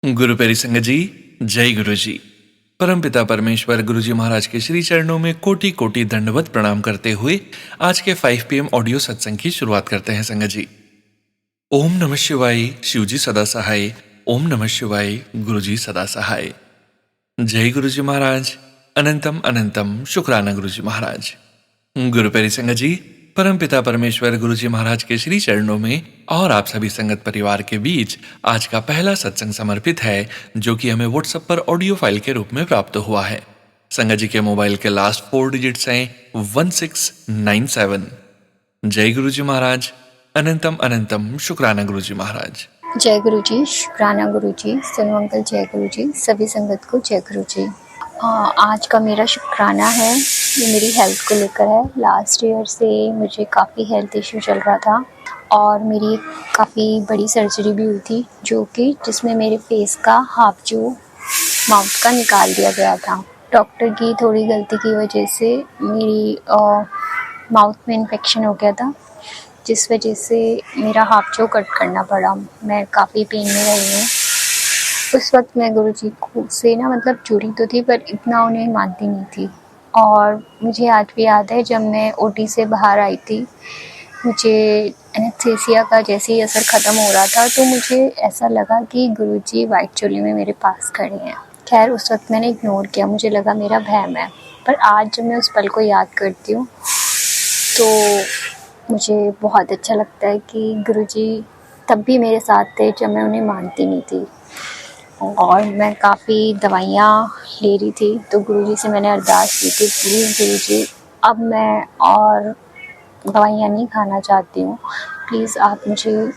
गुरु प्यारी संगत जी, जय गुरु जी। परमपिता परमेश्वर गुरु जी महाराज के श्री चरणों में कोटि कोटि दंडवत प्रणाम करते हुए आज के 5 PM ऑडियो सत्संग की शुरुआत करते हैं संगत जी। ओम नमः शिवाय, शिव जी सदा सहाय। ओम नमः शिवाय, गुरु जी सदा सहाय। जय गुरु जी महाराज। अनंतम अनंतम शुक्राना गुरु जी महाराज। गुरु प्यारी संगत जी, परमपिता परमेश्वर गुरु जी महाराज के श्री चरणों में और आप सभी संगत परिवार के बीच आज का पहला सत्संग समर्पित है, जो कि हमें व्हाट्सएप पर ऑडियो फाइल के रूप में प्राप्त हुआ है। संगत जी के मोबाइल के लास्ट 4 डिजिट्स हैं 1697। जय गुरु जी महाराज। अनंतम अनंतम शुक्राना गुरु जी महाराज। जय गुरु जी, शुक्राना गुरु जी, सोनू अंकल जय गुरु जी, सभी संगत को जय गुरु जी। आज का मेरा शुक्राना है, ये मेरी हेल्थ को लेकर है। लास्ट ईयर से मुझे काफ़ी हेल्थ इशू चल रहा था और मेरी काफ़ी बड़ी सर्जरी भी हुई थी, जिसमें मेरे फेस का हाफ जो माउथ का निकाल दिया गया था। डॉक्टर की थोड़ी गलती की वजह से मेरी माउथ में इन्फेक्शन हो गया था, जिस वजह से मेरा हाफ जो कट करना पड़ा। मैं काफ़ी पेन में रही हूँ। उस वक्त मैं गुरुजी को से मतलब जुड़ी तो थी, पर इतना उन्हें मानती नहीं थी। और मुझे आज भी याद है, जब मैं ओटी से बाहर आई थी, मुझे एनेस्थीसिया का जैसे ही असर ख़त्म हो रहा था, तो मुझे ऐसा लगा कि गुरुजी वाइट चोली में मेरे पास खड़े हैं। खैर, उस वक्त मैंने इग्नोर किया, मुझे लगा मेरा वहम है। पर आज जब मैं उस पल को याद करती हूँ तो मुझे बहुत अच्छा लगता है कि गुरुजी तब भी मेरे साथ थे जब मैं उन्हें मानती नहीं थी। और मैं काफ़ी दवाइयाँ ले रही थी, तो गुरुजी से मैंने अरदास की थी, प्लीज़ गुरुजी अब मैं और दवाइयाँ नहीं खाना चाहती हूँ, प्लीज़ आप मुझे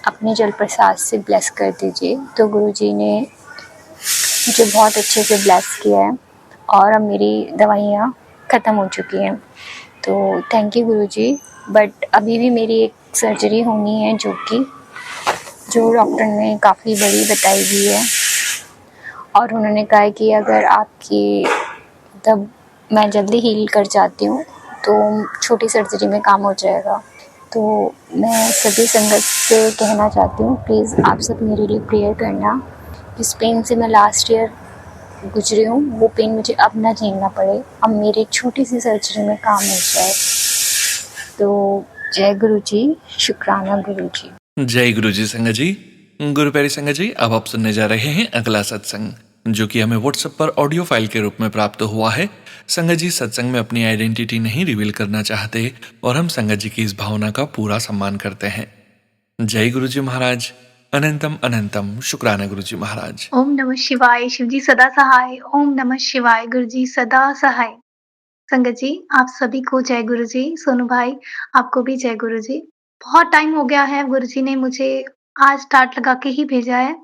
अपने जल प्रसाद से ब्लेस कर दीजिए। तो गुरुजी ने मुझे बहुत अच्छे से ब्लेस किया है और अब मेरी दवाइयाँ ख़त्म हो चुकी हैं। तो थैंक यू गुरुजी। बट अभी भी मेरी एक सर्जरी होनी है, जो डॉक्टर ने काफ़ी बड़ी बताई हुई है। और उन्होंने कहा है कि अगर आपकी मैं जल्दी हील कर जाती हूँ तो छोटी सर्जरी में काम हो जाएगा। तो मैं सभी संगत से कहना चाहती हूँ, प्लीज़ आप सब मेरे लिए प्रेयर करना। जिस पेन से मैं लास्ट ईयर गुजरी हूँ, वो पेन मुझे अब ना झेलना पड़े, अब मेरी छोटी सी सर्जरी में काम हो जाए। तो जय गुरु जी, शुक्राना गुरु जी। जय गुरु जी संगत जी। गुरु प्यारी संगत जी, अब आप सुनने जा रहे हैं अगला सत्संग, जो कि हमें व्हाट्सएप पर ऑडियो फाइल के रूप में प्राप्त हुआ है। संगत जी सत्संग में अपनी आइडेंटिटी नहीं रिवील करना चाहते और हम संगत जी की इस भावना का पूरा सम्मान करते हैं। जय गुरु जी महाराज। अनंतम अनंतम शुक्राना गुरु जी महाराज। ओम नमः शिवाय, शिव जी सदा सहाय। ओम नमः शिवाय, गुरु जी सदा सहाय। संगत जी, आप सभी को जय गुरु जी। सोनू भाई, आपको भी जय गुरु जी। बहुत टाइम हो गया है, गुरु जी ने मुझे आज स्टार्ट लगा के ही भेजा है।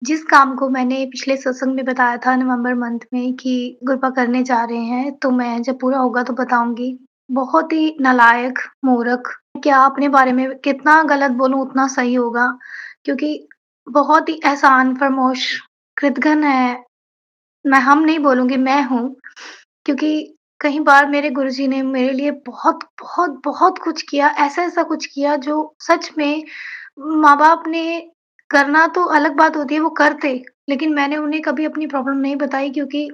जिस काम को मैंने पिछले सत्संग में बताया था नवंबर मंथ में कि गुरपा करने जा रहे हैं, तो मैं जब पूरा होगा तो बताऊँगी। बहुत ही नालायक, मूर्ख, क्या अपने बारे में कितना गलत बोलूँ उतना सही होगा, क्योंकि बहुत ही एहसान फरामोश कृतघ्न है। हम नहीं बोलूँगी, मैं हूँ, क्योंकि कई बार मेरे गुरुजी ने मेरे लिए बहुत, बहुत, बहुत कुछ किया, ऐसा-ऐसा कुछ किया जो सच में माँ-बाप ने करना तो अलग बात होती है, वो करते, लेकिन मैंने उन्हें कभी अपनी प्रॉब्लम नहीं बताई, क्योंकि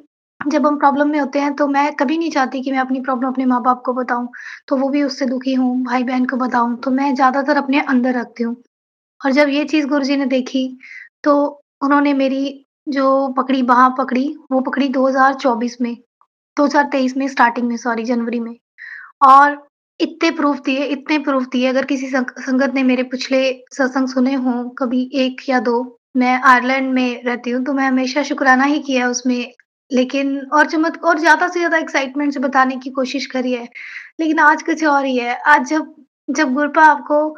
जब हम प्रॉब्लम में होते हैं तो मैं कभी नहीं चाहती कि मैं अपनी प्रॉब्लम अपने माँ-बाप को बताऊँ, तो वो भी उससे दुखी हों, भाई-बहन को बताऊँ, तो मैं ज़्यादातर अपने अंदर रखती हूँ। और जब ये चीज़ गुरुजी ने देखी, तो उन्होंने मेरी जो बाँह पकड़ी, वो पकड़ी 2023 में स्टार्टिंग में, सॉरी, जनवरी में। और इतने प्रूफ़ दिए, अगर किसी संगत ने मेरे पिछले सत्संग सुने हों, कभी 1 या 2, मैं आयरलैंड में रहती हूँ, तो मैं हमेशा शुक्राना ही किया है उसमें। लेकिन और ज़्यादा से ज़्यादा एक्साइटमेंट से बताने की कोशिश करी है। लेकिन आज कुछ और ही है। आज जब जब गुरपा आपको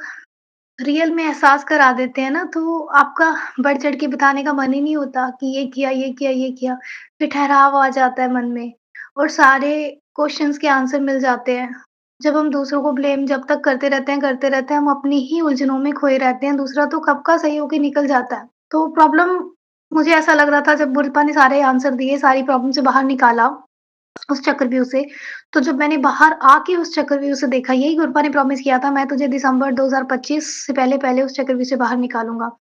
रियल में एहसास करा देते हैं ना, तो आपका बढ़-चढ़ के बताने का मन ही नहीं होता कि ये किया, ये किया, ये किया। फिर ठहराव आ जाता है मन में और सारे क्वेश्चन्स के आंसर मिल जाते हैं। जब हम दूसरों को ब्लेम जब तक करते रहते हैं, हम अपनी ही उलझनों में खोए रहते हैं, दूसरा तो कब का सही होके निकल जाता है। तो प्रॉब्लम, मुझे ऐसा लग रहा था जब गुरपा ने सारे आंसर दिए, सारी प्रॉब्लम से बाहर निकाला, उस चक्रव्यूह से, तो जब मैंने बाहर आके उस चक्रव्यूह से देखा, यही गुरपा ने प्रॉमिस किया था, मैं तुझे दिसंबर 2025 से पहले-पहले उस चक्रव्यूह से बाहर निकालूँगा।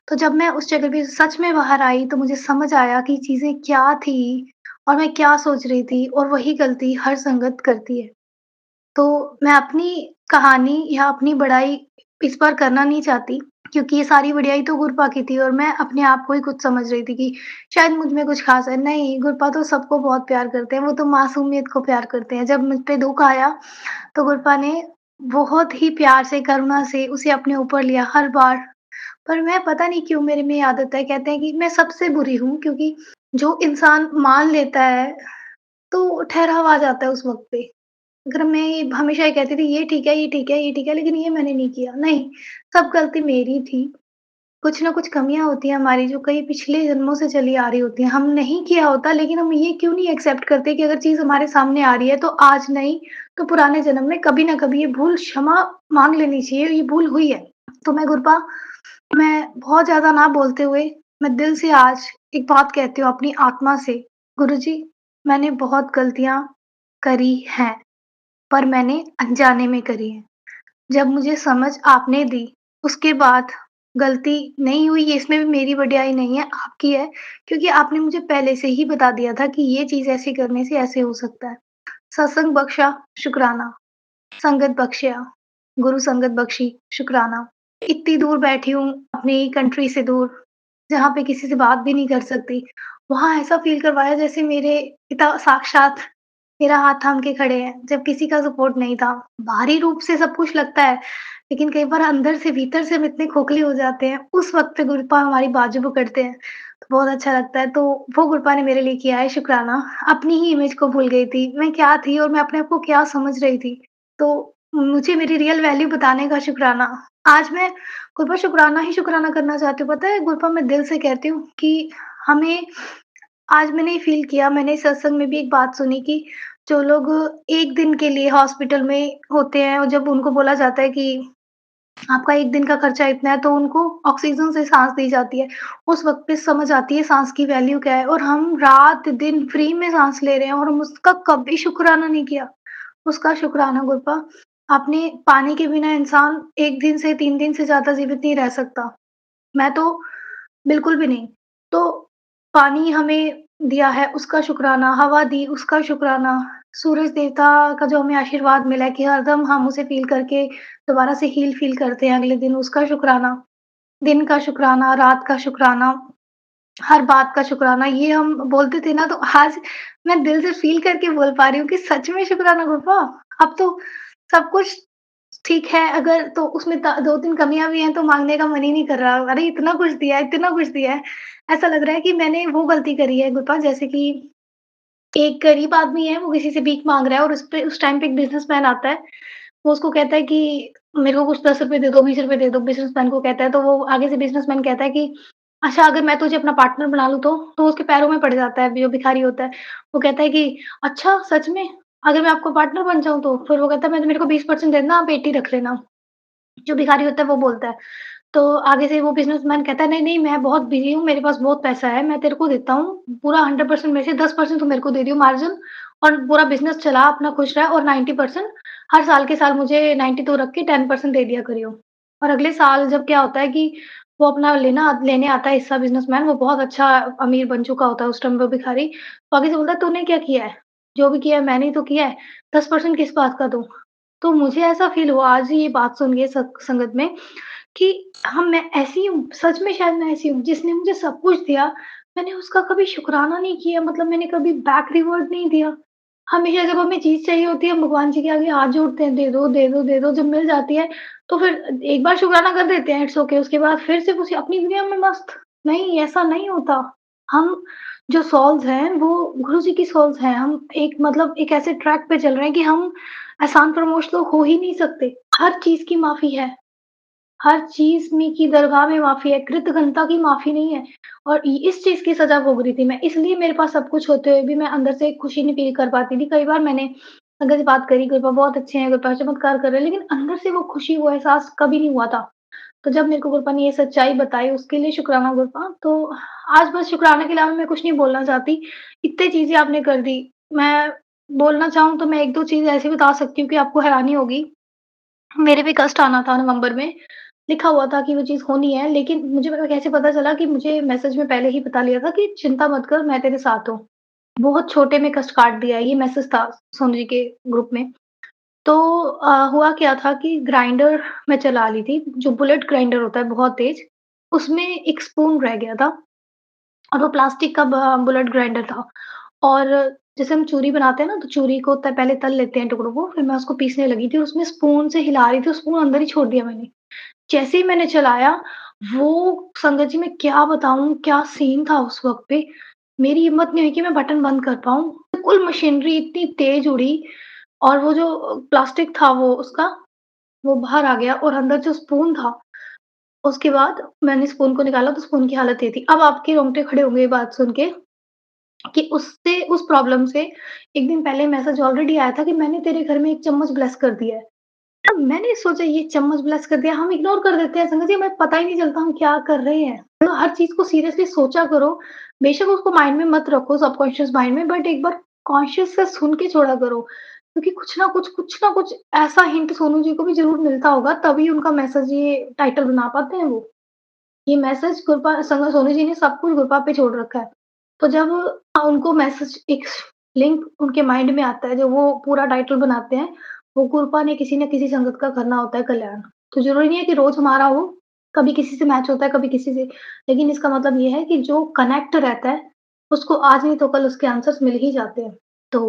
तो जब मैं उस जगह पे सच में बाहर आई तो मुझे समझ आया कि चीज़ें क्या थी और मैं क्या सोच रही थी और वही गलती हर संगत करती है। तो मैं अपनी कहानी या अपनी बड़ाई इस बार करना नहीं चाहती, क्योंकि ये सारी बड़ाई तो गुरपा की थी और मैं अपने आप को ही कुछ समझ रही थी कि शायद मुझ में कुछ ख़ास है। नहीं, गुरपा तो सबको बहुत प्यार करते हैं, वो तो मासूमियत को प्यार करते हैं। जब मुझ पे दुःख आया, तो गुरपा ने बहुत ही प्यार से, करुणा से उसे अपने ऊपर लिया हर बार। पर मैं पता नहीं क्यों मेरे में ये आदत है, कहते हैं कि मैं सबसे बुरी हूँ, क्योंकि जो इंसान मान लेता है, तो ठहराव आ जाता है उस वक़्त पे। अगर मैं ये हमेशा ये कहती थी ये ठीक है, ये ठीक है, ये ठीक है, लेकिन ये मैंने नहीं किया। नहीं, सब गलती मेरी थी। कुछ न कुछ कमियाँ होती हैं हमारी जो कई पिछले जन्मों से चली आ रही होती हैं। हम नहीं किया होता, लेकिन हम ये क्यों नहीं एक्सेप्ट करते कि अगर चीज़ हमारे सामने आ रही है तो आज नहीं तो पुराने जन्म में कभी न कभी ये भूल क्षमा माँग लेनी चाहिए, ये भूल हुई है। तो मैं गुरपा, मैं बहुत ज़्यादा ना बोलते हुए मैं दिल से आज एक बात कहती हूँ अपनी आत्मा से, गुरुजी, मैंने बहुत गलतियाँ करी हैं। पर मैंने अनजाने में करी है। जब मुझे समझ आपने दी, उसके बाद गलती नहीं हुई, ये इसमें भी मेरी बड़ाई नहीं है, आपकी है, क्योंकि आपने मुझे पहले से ही बता दिया था कि ये चीज़ ऐसे करने से ऐसे हो सकता है। सत्संग बख्शा, शुक्राना। संगत बख्शिया, गुरु संगत बख्शी, शुक्राना। इतनी दूर बैठी हूँ अपनी कंट्री से दूर, जहाँ पे किसी से बात भी नहीं कर सकती। वहाँ ऐसा फ़ील करवाया जैसे मेरे पिता साक्षात मेरा हाथ थाम के खड़े हैं, जब किसी का सपोर्ट नहीं था। बाहरी रूप से सब कुछ लगता है, लेकिन कई बार अंदर से भीतर से हम इतने खोखले हो जाते हैं, उस वक़्त पे गुरपा हमारी बाजू पकड़ते हैं, तो बहुत अच्छा लगता है। तो वो गुरपा ने मेरे लिए किया है शुक्राना। अपनी ही इमेज को भूल गई थी, मैं क्या थी और मैं अपने आप को क्या समझ रही थी। तो मुझे मेरी रियल वैल्यू बताने का शुक्राना। आज मैं गुरबा शुक्राना ही शुक्राना करना चाहती हूँ। पता है गुरबा, मैं दिल से कहती हूँ कि हमें आज मैंने ये फ़ील किया, मैंने सत्संग में भी एक बात सुनी कि जो लोग 1 दिन के लिए हॉस्पिटल में होते हैं और जब उनको बोला जाता है कि आपका 1 दिन का खर्चा इतना है, तो उनको ऑक्सीजन से साँस दी जाती है। उस वक़्त पे समझ आती है साँस की वैल्यू क्या है, और हम रात-दिन फ्री में साँस ले रहे हैं और हम उसका कभी शुक्राना नहीं किया। उसका शुक्राना गुरबा, आपने पानी के बिना इंसान 1 दिन से 3 दिन से ज़्यादा जीवित नहीं रह सकता। मैं तो बिल्कुल भी नहीं। तो पानी हमें दिया है उसका शुक्राना, हवा दी उसका शुक्राना, सूरज देवता का जो हमें आशीर्वाद मिला है कि हरदम हम उसे फ़ील करके दोबारा से हील फ़ील करते हैं अगले दिन, उसका शुक्राना। दिन का शुक्राना, रात का शुक्राना, हर बात का शुक्राना, ये हम बोलते थे ना, तो आज मैं दिल से फ़ील करके बोल पा रही हूँ कि सच में शुक्राना गुरबा। अब तो सब कुछ ठीक है, अगर तो उसमें त 2-3 कमियाँ भी हैं तो माँगने का मन ही नहीं कर रहा। अरे! इतना कुछ दिया है, इतना कुछ दिया है। ऐसा लग रहा है कि मैंने वो गलती करी है गुरबा, जैसे कि एक गरीब आदमी है, वो किसी से भीख माँग रहा है और उस टाइम पे एक बिज़नेसमैन आता है। वो उसको कहता है कि मेरे को कुछ ₹10 दे दो, ₹20 दे दो, बिज़नेसमैन को कहता है, तो वो आगे से बिज़नेसमैन कहता है कि अच्छा, अगर मैं तुझे अपना पार्टनर बना लूँ तो? तो वो उसके पैरों में पड़ जाता है, जो भिखारी होता है। वो कहता है कि अच्छा सच में? अगर मैं आपका पार्टनर बन जाऊँ तो? फिर वो कहता है, मैं मेरे को 20% दे देना, आप 80 रख लेना। जो भिखारी होता है वो बोलता है। तो आगे से वो बिज़नेसमैन कहता है, नहीं-नहीं, मैं बहुत बिज़ी हूँ, मेरे पास बहुत पैसा है, मैं तेरे को देता हूँ, पूरा 100% में से 10% तू मेरे को दे दियो मार्जिन, और पूरा बिज़नेस चला, अपना खुश रह, और 90% हर साल के साल मुझे 90 तू रख के 10% दे दिया करियो। और अगले साल जब क्या होता है कि वो अपना लेने आता है हिस्सा बिज़नेसमैन, वो बहुत अच्छा अमीर बन चुका होता है उस टाइम वो भिखारी, तो आगे से बोलता है, तूने क्या किया है? जो भी किया है मैंने ही तो किया है, 10% किस बात का दूँ? तो मुझे ऐसा फ़ील हुआ आज ये बात सुन के सत्संगत में कि मैं ऐसी हूँ, सच में शायद मैं ऐसी हूँ, जिसने मुझे सब कुछ दिया, मैंने उसका कभी शुकराना नहीं किया, मतलब मैंने कभी बैक रिवर्ड नहीं दिया। हमेशा जब हमें चीज़ चाहिए होती है, हम भगवान जी के आगे हाथ जोड़ते हैं, दे दो, दे दो, दे दो, जब मिल जाती है, तो फिर एक बार शुकराना कर देते हैं, इट्स ओके, उसके बाद फिर से उसी अपनी दुनिया में मस्त। नहीं, ऐसा नहीं होता। हम जो सोल्स हैं, वो गुरु जी की सोल्स हैं। हम एक मतलब एक ऐसे ट्रैक पे चल रहे हैं कि हम एहसान फरामोश तो हो ही नहीं सकते। हर चीज़ की माफ़ी है। हर चीज़ में की दरगाह में माफ़ी है, कृतघ्नता की माफ़ी नहीं है, और इ इस चीज़ की सज़ा भोग रही थी मैं, इसलिए मेरे पास सब कुछ होते हुए भी मैं अंदर से खुशी नहीं फ़ील कर पाती थी। कई बार मैंने संगत से बात करी, गुरबा बहुत अच्छे हैं, गुरबा चमत्कार कर रहे हैं, लेकिन अंदर से वो खुशी, वो एहसास कभी नहीं हुआ था। तो जब मेरे को गुरबा ने ये सच्चाई बताई, उसके लिए शुक्राना गुरबा। तो आज बस शुक्राने के अलावा मैं कुछ नहीं बोलना चाहती, इतनी चीज़ें आपने कर दी। मैं बोलना चाहूँ तो मैं 1-2 चीज़ ऐसी बता सकती हूँ कि आपको हैरानी होगी। मेरे भी कष्ट आना था नवंबर में, लिखा हुआ था कि वो चीज़ होनी है, लेकिन मुझे पता कैसे पता चला कि मुझे मैसेज में पहले ही बता लिया था कि चिंता मत कर, मैं तेरे साथ हूँ। बहुत छोटे में कष्ट काट दिया, ये मैसेज था सोनू जी के ग्रुप में। तो हुआ क्या था कि ग्राइंडर मैं चला रही थी, जो बुलेट ग्राइंडर होता है बहुत तेज़, उसमें एक स्पून रह गया था और वो प्लास्टिक का बुलेट ग्राइंडर था। और जैसे हम चूरी बनाते हैं ना, तो चूरी को त पहले तल लेते हैं टुकड़ों को, फिर मैं उसको पीसने लगी थी और उसमें स्पून से हिला रही थी, स्पून अंदर ही छोड़ दिया मैंने। जैसे ही मैंने चलाया, वो संगत जी मैं क्या बताऊँ, क्या सीन था उस वक़्त पे। मेरी हिम्मत नहीं हुई कि मैं बटन बंद कर पाऊँ। बिल्कुल मशीनरी इतनी तेज़ उड़ी और वो जो प्लास्टिक था वो उसका, वो बाहर आ गया और अंदर जो स्पून था, उसके बाद मैंने स्पून को निकाला तो स्पून की हालत ये थी। अब आपके रोंगटे खड़े होंगे ये बात सुन के कि उससे उस प्रॉब्लम से 1 दिन पहले मैसेज ऑलरेडी आया था कि मैंने तेरे घर में 1 चम्मच ब्लेस कर दिया है। अब मैंने सोचा ये चम्मच ब्लेस कर दिया, हम इग्नोर कर देते हैं संगत जी, हमें पता ही नहीं चलता हम क्या कर रहे हैं। तो हर चीज़ को सीरियसली सोचा करो, बेशक उसको माइंड में मत रखो सबकॉन्शियस माइंड में, बट एक बार कॉन्शियस से सुन के छोड़ा करो। क्योंकि कुछ ना कुछ ऐसा हिंट सोनू जी को भी ज़रूर मिलता होगा, तभी उनका मैसेज ये टाइटल बना पाते हैं वो। ये मैसेज गुरपा संग सोनू जी ने सब कुछ गुरपा पे छोड़ रखा है। तो जब उनको मैसेज एक लिंक उनके माइंड में आता है, जो वो पूरा टाइटल बनाते हैं, वो गुरपा ने किसी न किसी संगत का करना होता है कल्याण। तो ज़रूरी नहीं है कि रोज़ हमारा हो, कभी किसी से मैच होता है, कभी किसी से। लेकिन इसका मतलब ये है कि जो कनेक्ट रहता है, उसको आज नहीं तो कल उसके आंसर्स मिल ही जाते हैं। तो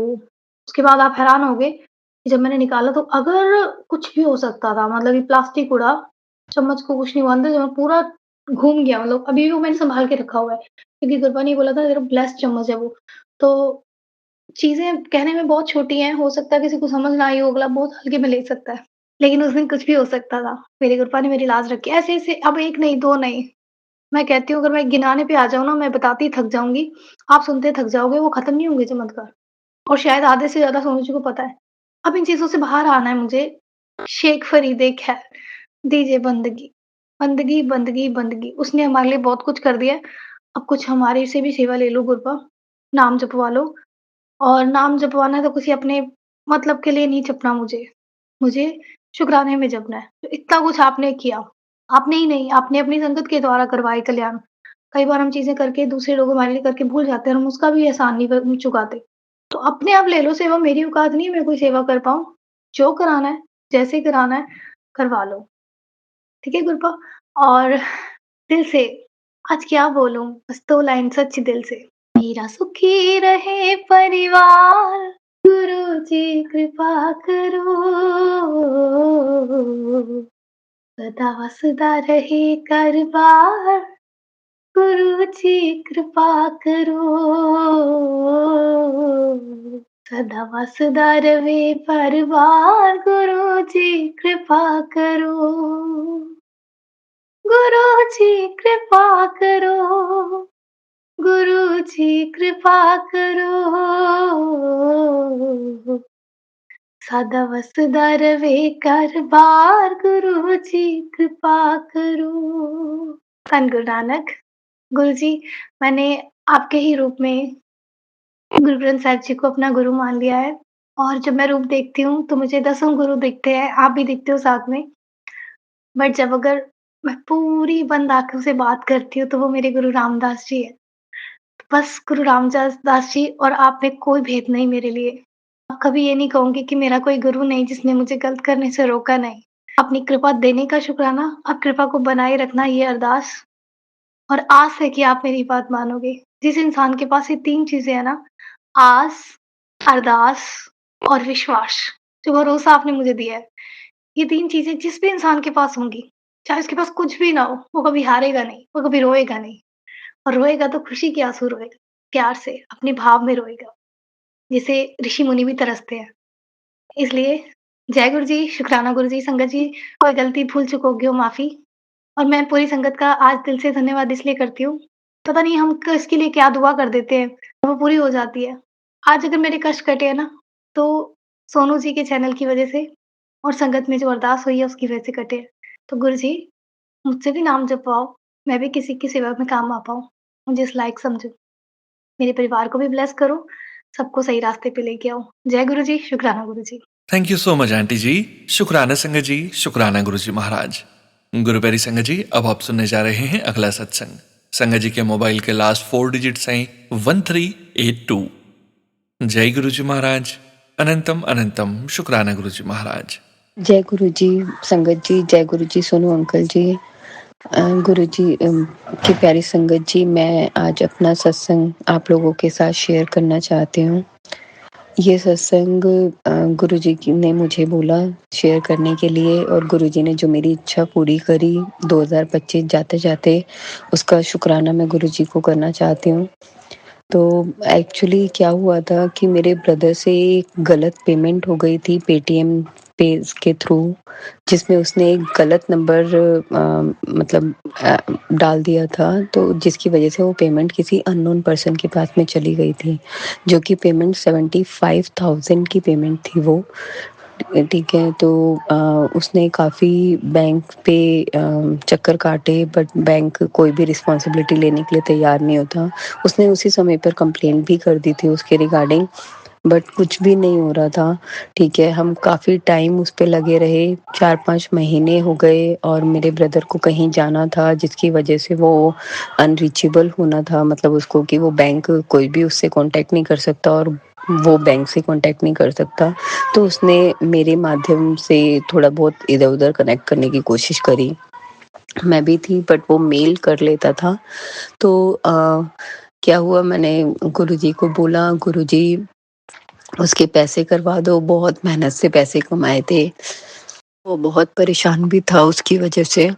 उसके बाद आप हैरान होगे कि जब मैंने निकाला तो अगर कुछ भी हो सकता था, मतलब ये प्लास्टिक उड़ा, चम्मच को कुछ नहीं हुआ, अंदर जो पूरा घूम गया, मतलब अभी भी वो मैंने सँभाल के रखा हुआ है, क्योंकि गुरबा ने बोला था तेरा ब्लेस्ड चम्मच है वो। तो चीज़ें कहने में बहुत छोटी हैं, हो सकता है किसी को समझ ना आई हो, अगला बहुत हल्के में ले सकता है। लेकिन उस दिन कुछ भी हो सकता था। मेरे गुरबा ने मेरी लाज रखी। ऐसे-ऐसे अब 1 नहीं, 2 नहीं, मैं कहती हूँ अगर मैं गिनाने पे आ जाऊँ ना, मैं बताती ही थक जाऊँगी। आप सुनते थक जाओगे, वो खत्म नहीं होंगे चमत्कार। और शायद आधे से ज़्यादा सोनू जी को पता है। अब इन चीज़ों से बाहर आना है मुझे। शेख फरीद एक है, दीजिए बंदगी। बंदगी, बंदगी, बंदगी। उसने हमारे लिए बहुत कुछ कर दिया है। अब कुछ हमारे से भी सेवा ले लो गुरबा, नाम जपवा लो। और नाम जपवाना है तो किसी अपने मतलब के लिए नहीं जपना मुझे। मुझे शुकराने में जपना है। तो इतना कुछ आपने किया। आपने ही नहीं, आपने अपनी संगत के द्वारा करवाए कल्याण। कई बार हम चीज़ें करके दूसरे लोग हमारे लिए करके भूल जाते हैं और हम उसका भी एहसान नहीं चुकाते। तो अपने आप ले लो सेवा, मेरी औकात नहीं है मैं कोई सेवा कर पाऊँ। जो कराना है, जैसे कराना है, करवा लो। ठीक है गुरपा? और दिल से आज क्या बोलूँ? बस 2 लाइन सच्ची दिल से। मेरा सुखी रहे परिवार, गुरुजी कृपा करो। सदा वसदा रहे घर-बार, गुरुजी कृपा करो। सदा वसदा रहे परिवार, गुरुजी कृपा करो। गुरुजी कृपा करो। गुरुजी कृपा करो। सदा वसदा रवे घर-बार, गुरुजी कृपा करो। धन गुरु नानक। गुरुजी, मैंने आपके ही रूप में गुरु ग्रंथ साहिब जी को अपना गुरु मान लिया है और जब मैं रूप देखती हूँ, तो मुझे दसों गुरु दिखते हैं, आप भी दिखते हो साथ में। बट जब अगर मैं पूरी बंद आँखों से बात करती हूँ, तो वो मेरे गुरु रामदास जी हैं। बस गुरु रामदास दास जी और आप में कोई भेद नहीं मेरे लिए। अब कभी ये नहीं कहूँगी कि मेरा कोई गुरु नहीं जिसने मुझे गलत करने से रोका नहीं। अपनी कृपा देने का शुकराना, आप कृपा को बनाए रखना ये अरदास और आस है कि आप मेरी बात मानोगे। जिस इंसान के पास ये 3 चीज़ें हैं ना, आस, अरदास और विश्वास, जो भरोसा आपने मुझे दिया है, ये 3 चीज़ें जिस भी इंसान के पास होंगी, चाहे उसके पास कुछ भी ना हो, वो कभी हारेगा नहीं, वो कभी रोएगा नहीं और रोएगा तो खुशी के आँसू रोएगा, प्यार से, अपने भाव में रोएगा, जिसे ऋषि-मुनि भी तरसते हैं। इसलिए जय गुरु जी, शुकराना गुरु जी, संगत जी, कोई गलती भूल चूक होगी हो माफ़ी और मैं पूरी संगत का आज दिल से धन्यवाद इसलिए करती हूँ, पता नहीं हम किसके लिए क्या दुआ कर देते हैं, वो पूरी हो जाती है। आज अगर मेरे कष्ट कटे हैं ना, तो सोनू जी के चैनल की वज़ह से और संगत में जो अरदास हुई है उसकी वज़ह से कटे हैं। तो गुरु जी, मुझसे भी नाम जपवाओ, मैं भी किसी की सेवा में काम आ पाऊँ, मुझे इस लायक समझो। मेरे परिवार को भी ब्लेस करो, सबको सही रास्ते पे लेके आओ। जय गुरु जी, शुकराना Guru ji. Thank you so much aunty ji. शुक्राना संगत जी, शुक्राना गुरु जी महाराज। गुरु प्यारी संगत जी, अब आप सुनने जा रहे हैं अगला सत्संग। संगत जी के मोबाइल के लास्ट 4 डिजिट्स हैं 1382। जय गुरु जी महाराज। अनंतम अनंतम शुक्राना गुरु जी महाराज। जय गुरु जी संगत जी, जय गुरु जी सोनू अंकल जी, गुरु जी की प्यारी संगत जी, मैं आज अपना सत्संग आप लोगों के साथ शेयर करना चाहती हूँ। ये सत्संग गुरु जी ने मुझे बोला शेयर करने के लिए, और गुरु जी ने जो मेरी इच्छा पूरी करी 2025 जाते जाते, उसका शुक्राना मैं गुरु जी को करना चाहती हूँ। तो एक्चुअली क्या हुआ था कि मेरे ब्रदर से एक गलत पेमेंट हो गई थी पेटीएम पे के थ्रू, जिसमें उसने एक गलत नंबर मतलब डाल दिया था, तो जिसकी वजह से वो पेमेंट किसी अननोन पर्सन के पास में चली गई थी, जो कि पेमेंट 75,000 की पेमेंट थी वो। ठीक है, तो उसने काफ़ी बैंक पे चक्कर काटे, बट बैंक कोई भी रिस्पॉन्सिबिलिटी लेने के लिए तैयार नहीं होता। उसने उसी समय पर कंप्लेंट भी कर दी थी उसके रिगार्डिंग, बट कुछ भी नहीं हो रहा था। ठीक है, हम काफ़ी टाइम उस पे लगे रहे, 4-5 महीने हो गए, और मेरे ब्रदर को कहीं जाना था जिसकी वजह से वो अनरीचेबल होना था, मतलब उसको कि वो बैंक कोई भी उससे कांटेक्ट नहीं कर सकता और वो बैंक से कांटेक्ट नहीं कर सकता। तो उसने मेरे माध्यम से थोड़ा बहुत इधर उधर कनेक्ट करने की कोशिश करी, मैं भी थी, बट वो मेल कर लेता था। तो क्या हुआ, मैंने गुरुजी को बोला, गुरुजी उसके पैसे करवा दो, बहुत मेहनत से पैसे कमाए थे, वो बहुत परेशान भी था उसकी वजह से,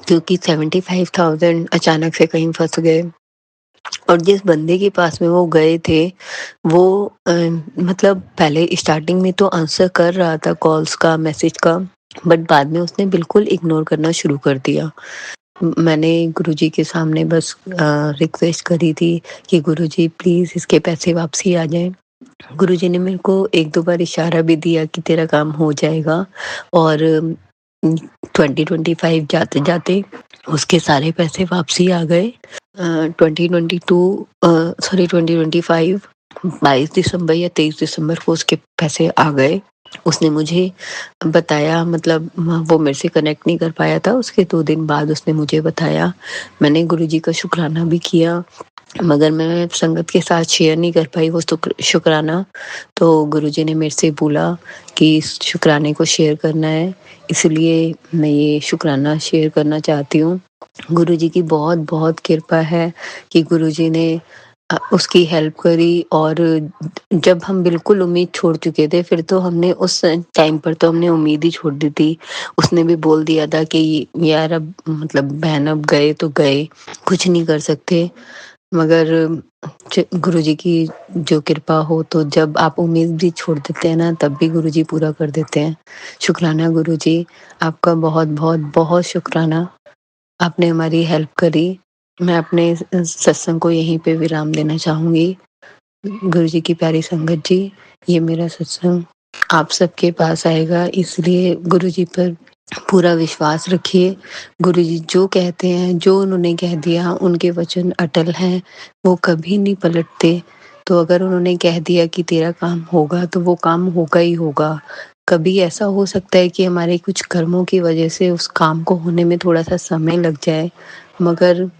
क्योंकि 75,000 अचानक से कहीं फंस गए। और जिस बंदे के पास में वो गए थे, वो मतलब पहले स्टार्टिंग में तो आंसर कर रहा था कॉल्स का, मैसेज का, बट बाद में उसने बिल्कुल इग्नोर करना शुरू कर दिया। मैंने गुरुजी के सामने बस रिक्वेस्ट करी थी कि गुरुजी प्लीज़ इसके पैसे वापसी आ जाएं। गुरुजी ने मेरे को 1-2 बार इशारा भी दिया कि तेरा काम हो जाएगा, और 2025 जाते-जाते उसके सारे पैसे वापसी आ गए। 2025 22 दिसंबर या 23 दिसंबर को उसके पैसे आ गए। उसने मुझे बताया, मतलब वो मेरे से कनेक्ट नहीं कर पाया था, उसके 2 दिन बाद उसने मुझे बताया। मैंने गुरुजी का शुक्राना भी किया, मगर मैं संगत के साथ शेयर नहीं कर पाई वो शुक्राना। तो गुरुजी ने मेरे से बोला कि इस शुक्राने को शेयर करना है, इसलिए मैं ये शुक्राना शेयर करना चाहती हूँ। गुरुजी की बहुत बहुत कृपा है कि गुरुजी ने उसकी हेल्प करी, और जब हम बिल्कुल उम्मीद छोड़ चुके थे, फिर तो हमने उस टाइम पर तो हमने उम्मीद ही छोड़ दी थी। उसने भी बोल दिया था कि यार अब मतलब बहन अब गए तो गए, कुछ नहीं कर सकते। मगर गुरुजी की जो कृपा हो, तो जब आप उम्मीद भी छोड़ देते हैं ना, तब भी गुरुजी पूरा कर देते हैं। शुक्राना गुरुजी, आपका बहुत बहुत बहुत शुक्राना, आपने हमारी हेल्प करी। मैं अपने सत्संग को यहीं पे विराम देना चाहूँगी। गुरुजी की प्यारी संगत जी, ये मेरा सत्संग आप सबके पास आएगा, इसलिए गुरुजी पर पूरा विश्वास रखिए। गुरुजी जो कहते हैं, जो उन्होंने कह दिया, उनके वचन अटल हैं, वो कभी नहीं पलटते। तो अगर उन्होंने कह दिया कि तेरा काम होगा, तो वो काम होगा ही होगा। कभी ऐसा हो सकता है कि हमारे कुछ कर्मों की वजह से उस काम को होने में थोड़ा-सा समय लग जाए, मगर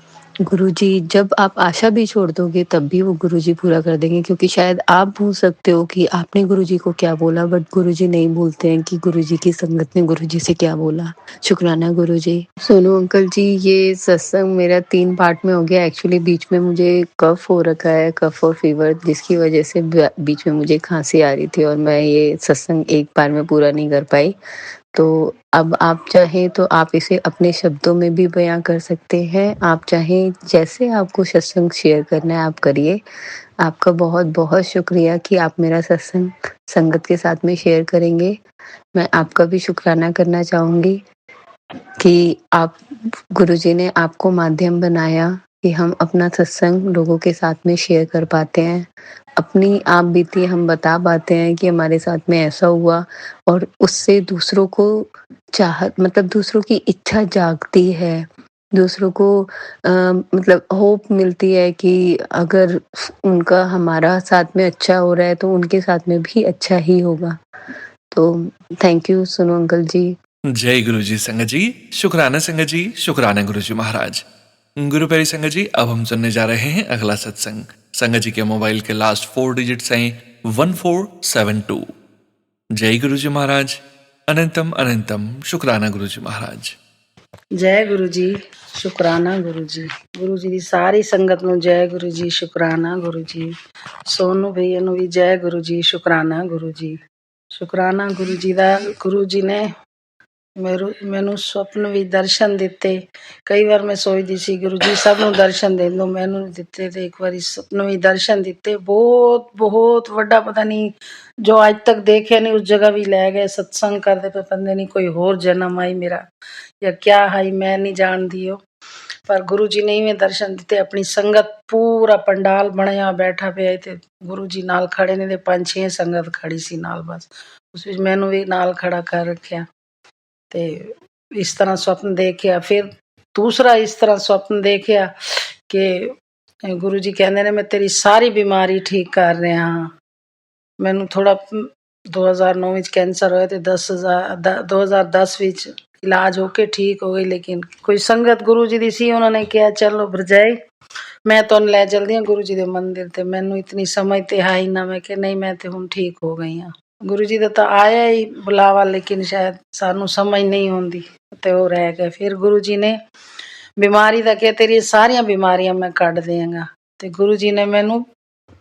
गुरुजी जब आप आशा भी छोड़ दोगे, तब भी वो गुरुजी पूरा कर देंगे, क्योंकि शायद आप भूल सकते हो कि आपने गुरुजी को क्या बोला, बट गुरुजी नहीं भूलते हैं कि गुरुजी की संगत ने गुरुजी से क्या बोला। शुक्राना गुरुजी। सोनू अंकल जी, ये सत्संग मेरा 3 पार्ट में हो गया। एक्चुअली बीच में मुझे कफ हो रखा है, कफ और फीवर, जिसकी वजह से बीच में मुझे खांसी आ रही थी, और मैं ये सत्संग एक बार में पूरा नहीं कर पाई। तो अब आप चाहें तो आप इसे अपने शब्दों में भी बयां कर सकते हैं, आप चाहें जैसे आपको सत्संग शेयर करना है आप करिए। आपका बहुत बहुत शुक्रिया कि आप मेरा सत्संग संगत के साथ में शेयर करेंगे। मैं आपका भी शुक्राना करना चाहूँगी कि आप, गुरुजी ने आपको माध्यम बनाया कि हम अपना सत्संग लोगों के साथ में शेयर कर पाते हैं। अपनी आप बीती हम बता पाते हैं कि हमारे साथ में ऐसा हुआ, और उससे दूसरों को चाहत, मतलब दूसरों की इच्छा जागती है, दूसरों को मतलब होप मिलती है कि अगर उनका हमारा साथ में अच्छा हो रहा है, तो उनके साथ में भी अच्छा ही होगा। तो थैंक यू सोनू अंकल जी। जय गुरु जी संगत जी। शुक्राना संगत जी, शुक्राना गुरु जी महाराज। गुरु प्यारी संगत जी, अब हम सुनने जा रहे हैं अगला सत्संग। संगत जी के मोबाइल के लास्ट 4 डिजिट्स हैं 1472। जय गुरु जी महाराज। अनंतम अनंतम शुक्राना गुरु जी महाराज। जय गुरु जी, शुक्राना गुरु जी। गुरु जी ਦੀ ਸਾਰੀ ਸੰਗਤ ਨੂੰ ਜੈ ਗੁਰੂ ਜੀ, ਸ਼ੁਕਰਾਨਾ ਗੁਰੂ ਜੀ। ਸੋਨੂ ਭਈਆ ਨੂੰ ਵੀ ਜੈ ਗੁਰੂ ਜੀ, ਸ਼ੁਕਰਾਨਾ ਗੁਰੂ ਜੀ। ਸ਼ੁਕਰਾਨਾ ਗੁਰੂ ਜੀ ਦਾ। ਗੁਰੂ ਜੀ ਨੇ ਮੈਨੂੰ ਸੁਪਨ ਵੀ ਦਰਸ਼ਨ ਦਿੱਤੇ। ਕਈ ਵਾਰ ਮੈਂ ਸੋਚਦੀ ਸੀ ਗੁਰੂ ਜੀ ਸਭ ਨੂੰ ਦਰਸ਼ਨ ਦੇ ਦਿਓ, ਮੈਨੂੰ ਨਹੀਂ ਦਿੱਤੇ, ਤੇ ਇੱਕ ਵਾਰੀ ਸੁਪਨ ਵੀ ਦਰਸ਼ਨ ਦਿੱਤੇ। ਬਹੁਤ ਬਹੁਤ ਵੱਡਾ, ਪਤਾ ਨਹੀਂ ਜੋ ਅੱਜ ਤੱਕ ਦੇਖਿਆ ਨਹੀਂ ਉਸ ਜਗ੍ਹਾ ਵੀ ਲੈ ਗਏ। ਸਤਸੰਗ ਕਰਦੇ ਪਏ, ਪਤਾ ਨਹੀਂ ਕੋਈ ਹੋਰ ਜਨਮ ਆਈ ਮੇਰਾ ਜਾਂ ਕਿਆ ਹੈ, ਮੈਂ ਨਹੀਂ ਜਾਣਦੀ ਉਹ। ਪਰ ਗੁਰੂ ਜੀ ਨੇ ਇਵੇਂ ਦਰਸ਼ਨ ਦਿੱਤੇ। ਆਪਣੀ ਸੰਗਤ ਪੂਰਾ ਪੰਡਾਲ ਬਣਿਆ ਬੈਠਾ ਪਿਆ ਤੇ ਗੁਰੂ ਜੀ ਨਾਲ ਖੜੇ ਨੇ, ਤੇ 5-6 ਸੰਗਤ ਖੜੀ ਸੀ ਨਾਲ, ਬਸ ਉਸ ਵਿੱਚ ਮੈਨੂੰ ਵੀ ਨਾਲ ਖੜਾ ਕਰ ਰੱਖਿਆ। ਤੇ ਇਸ ਤਰ੍ਹਾਂ ਸੁਪਨ ਦੇਖਿਆ। ਫਿਰ ਦੂਸਰਾ ਇਸ ਤਰ੍ਹਾਂ ਸੁਪਨ ਦੇਖਿਆ ਕਿ ਗੁਰੂ ਜੀ ਕਹਿੰਦੇ ਨੇ ਮੈਂ ਤੇਰੀ ਸਾਰੀ ਬਿਮਾਰੀ ਠੀਕ ਕਰ ਰਿਹਾ ਹਾਂ। ਮੈਨੂੰ ਥੋੜਾ 2009 ਵਿੱਚ ਕੈਂਸਰ ਹੋਇਆ ਤੇ 2010 ਵਿੱਚ ਇਲਾਜ ਹੋ ਕੇ ਠੀਕ ਹੋ ਗਈ। ਲੇਕਿਨ ਕੋਈ ਸੰਗਤ ਗੁਰੂ ਜੀ ਦੀ ਸੀ, ਉਹਨਾਂ ਨੇ ਕਿਹਾ ਚਲੋ ਭਰਜਾਈ ਮੈਂ ਤੁਹਾਨੂੰ ਲੈ ਚਲਦੀ ਹਾਂ ਗੁਰੂ ਜੀ ਦੇ ਮੰਦਿਰ। ਤੇ ਮੈਨੂੰ ਇਤਨੀ ਸਮਝ ਤੇ ਹੈ ਹੀ ਨਾ, ਮੈਂ ਕਿਹਾ ਨਹੀਂ ਮੈਂ ਤੇ ਹੁਣ ਠੀਕ ਹੋ ਗਈ ਹਾਂ। ਗੁਰੂ ਜੀ ਦਾ ਤਾਂ ਆਇਆ ਹੀ ਬੁਲਾਵਾ, ਲੇਕਿਨ ਸ਼ਾਇਦ ਸਾਨੂੰ ਸਮਝ ਨਹੀਂ ਹੁੰਦੀ ਤੇ ਉਹ ਰਹਿ ਗਏ। ਫਿਰ ਗੁਰੂ ਜੀ ਨੇ ਬਿਮਾਰੀ ਦਾ ਕਿਹਾ ਤੇਰੀ ਸਾਰੀਆਂ ਬਿਮਾਰੀਆਂ ਮੈਂ ਕੱਢ ਦਿਆਂਗਾ। ਤੇ ਗੁਰੂ ਜੀ ਨੇ ਮੈਨੂੰ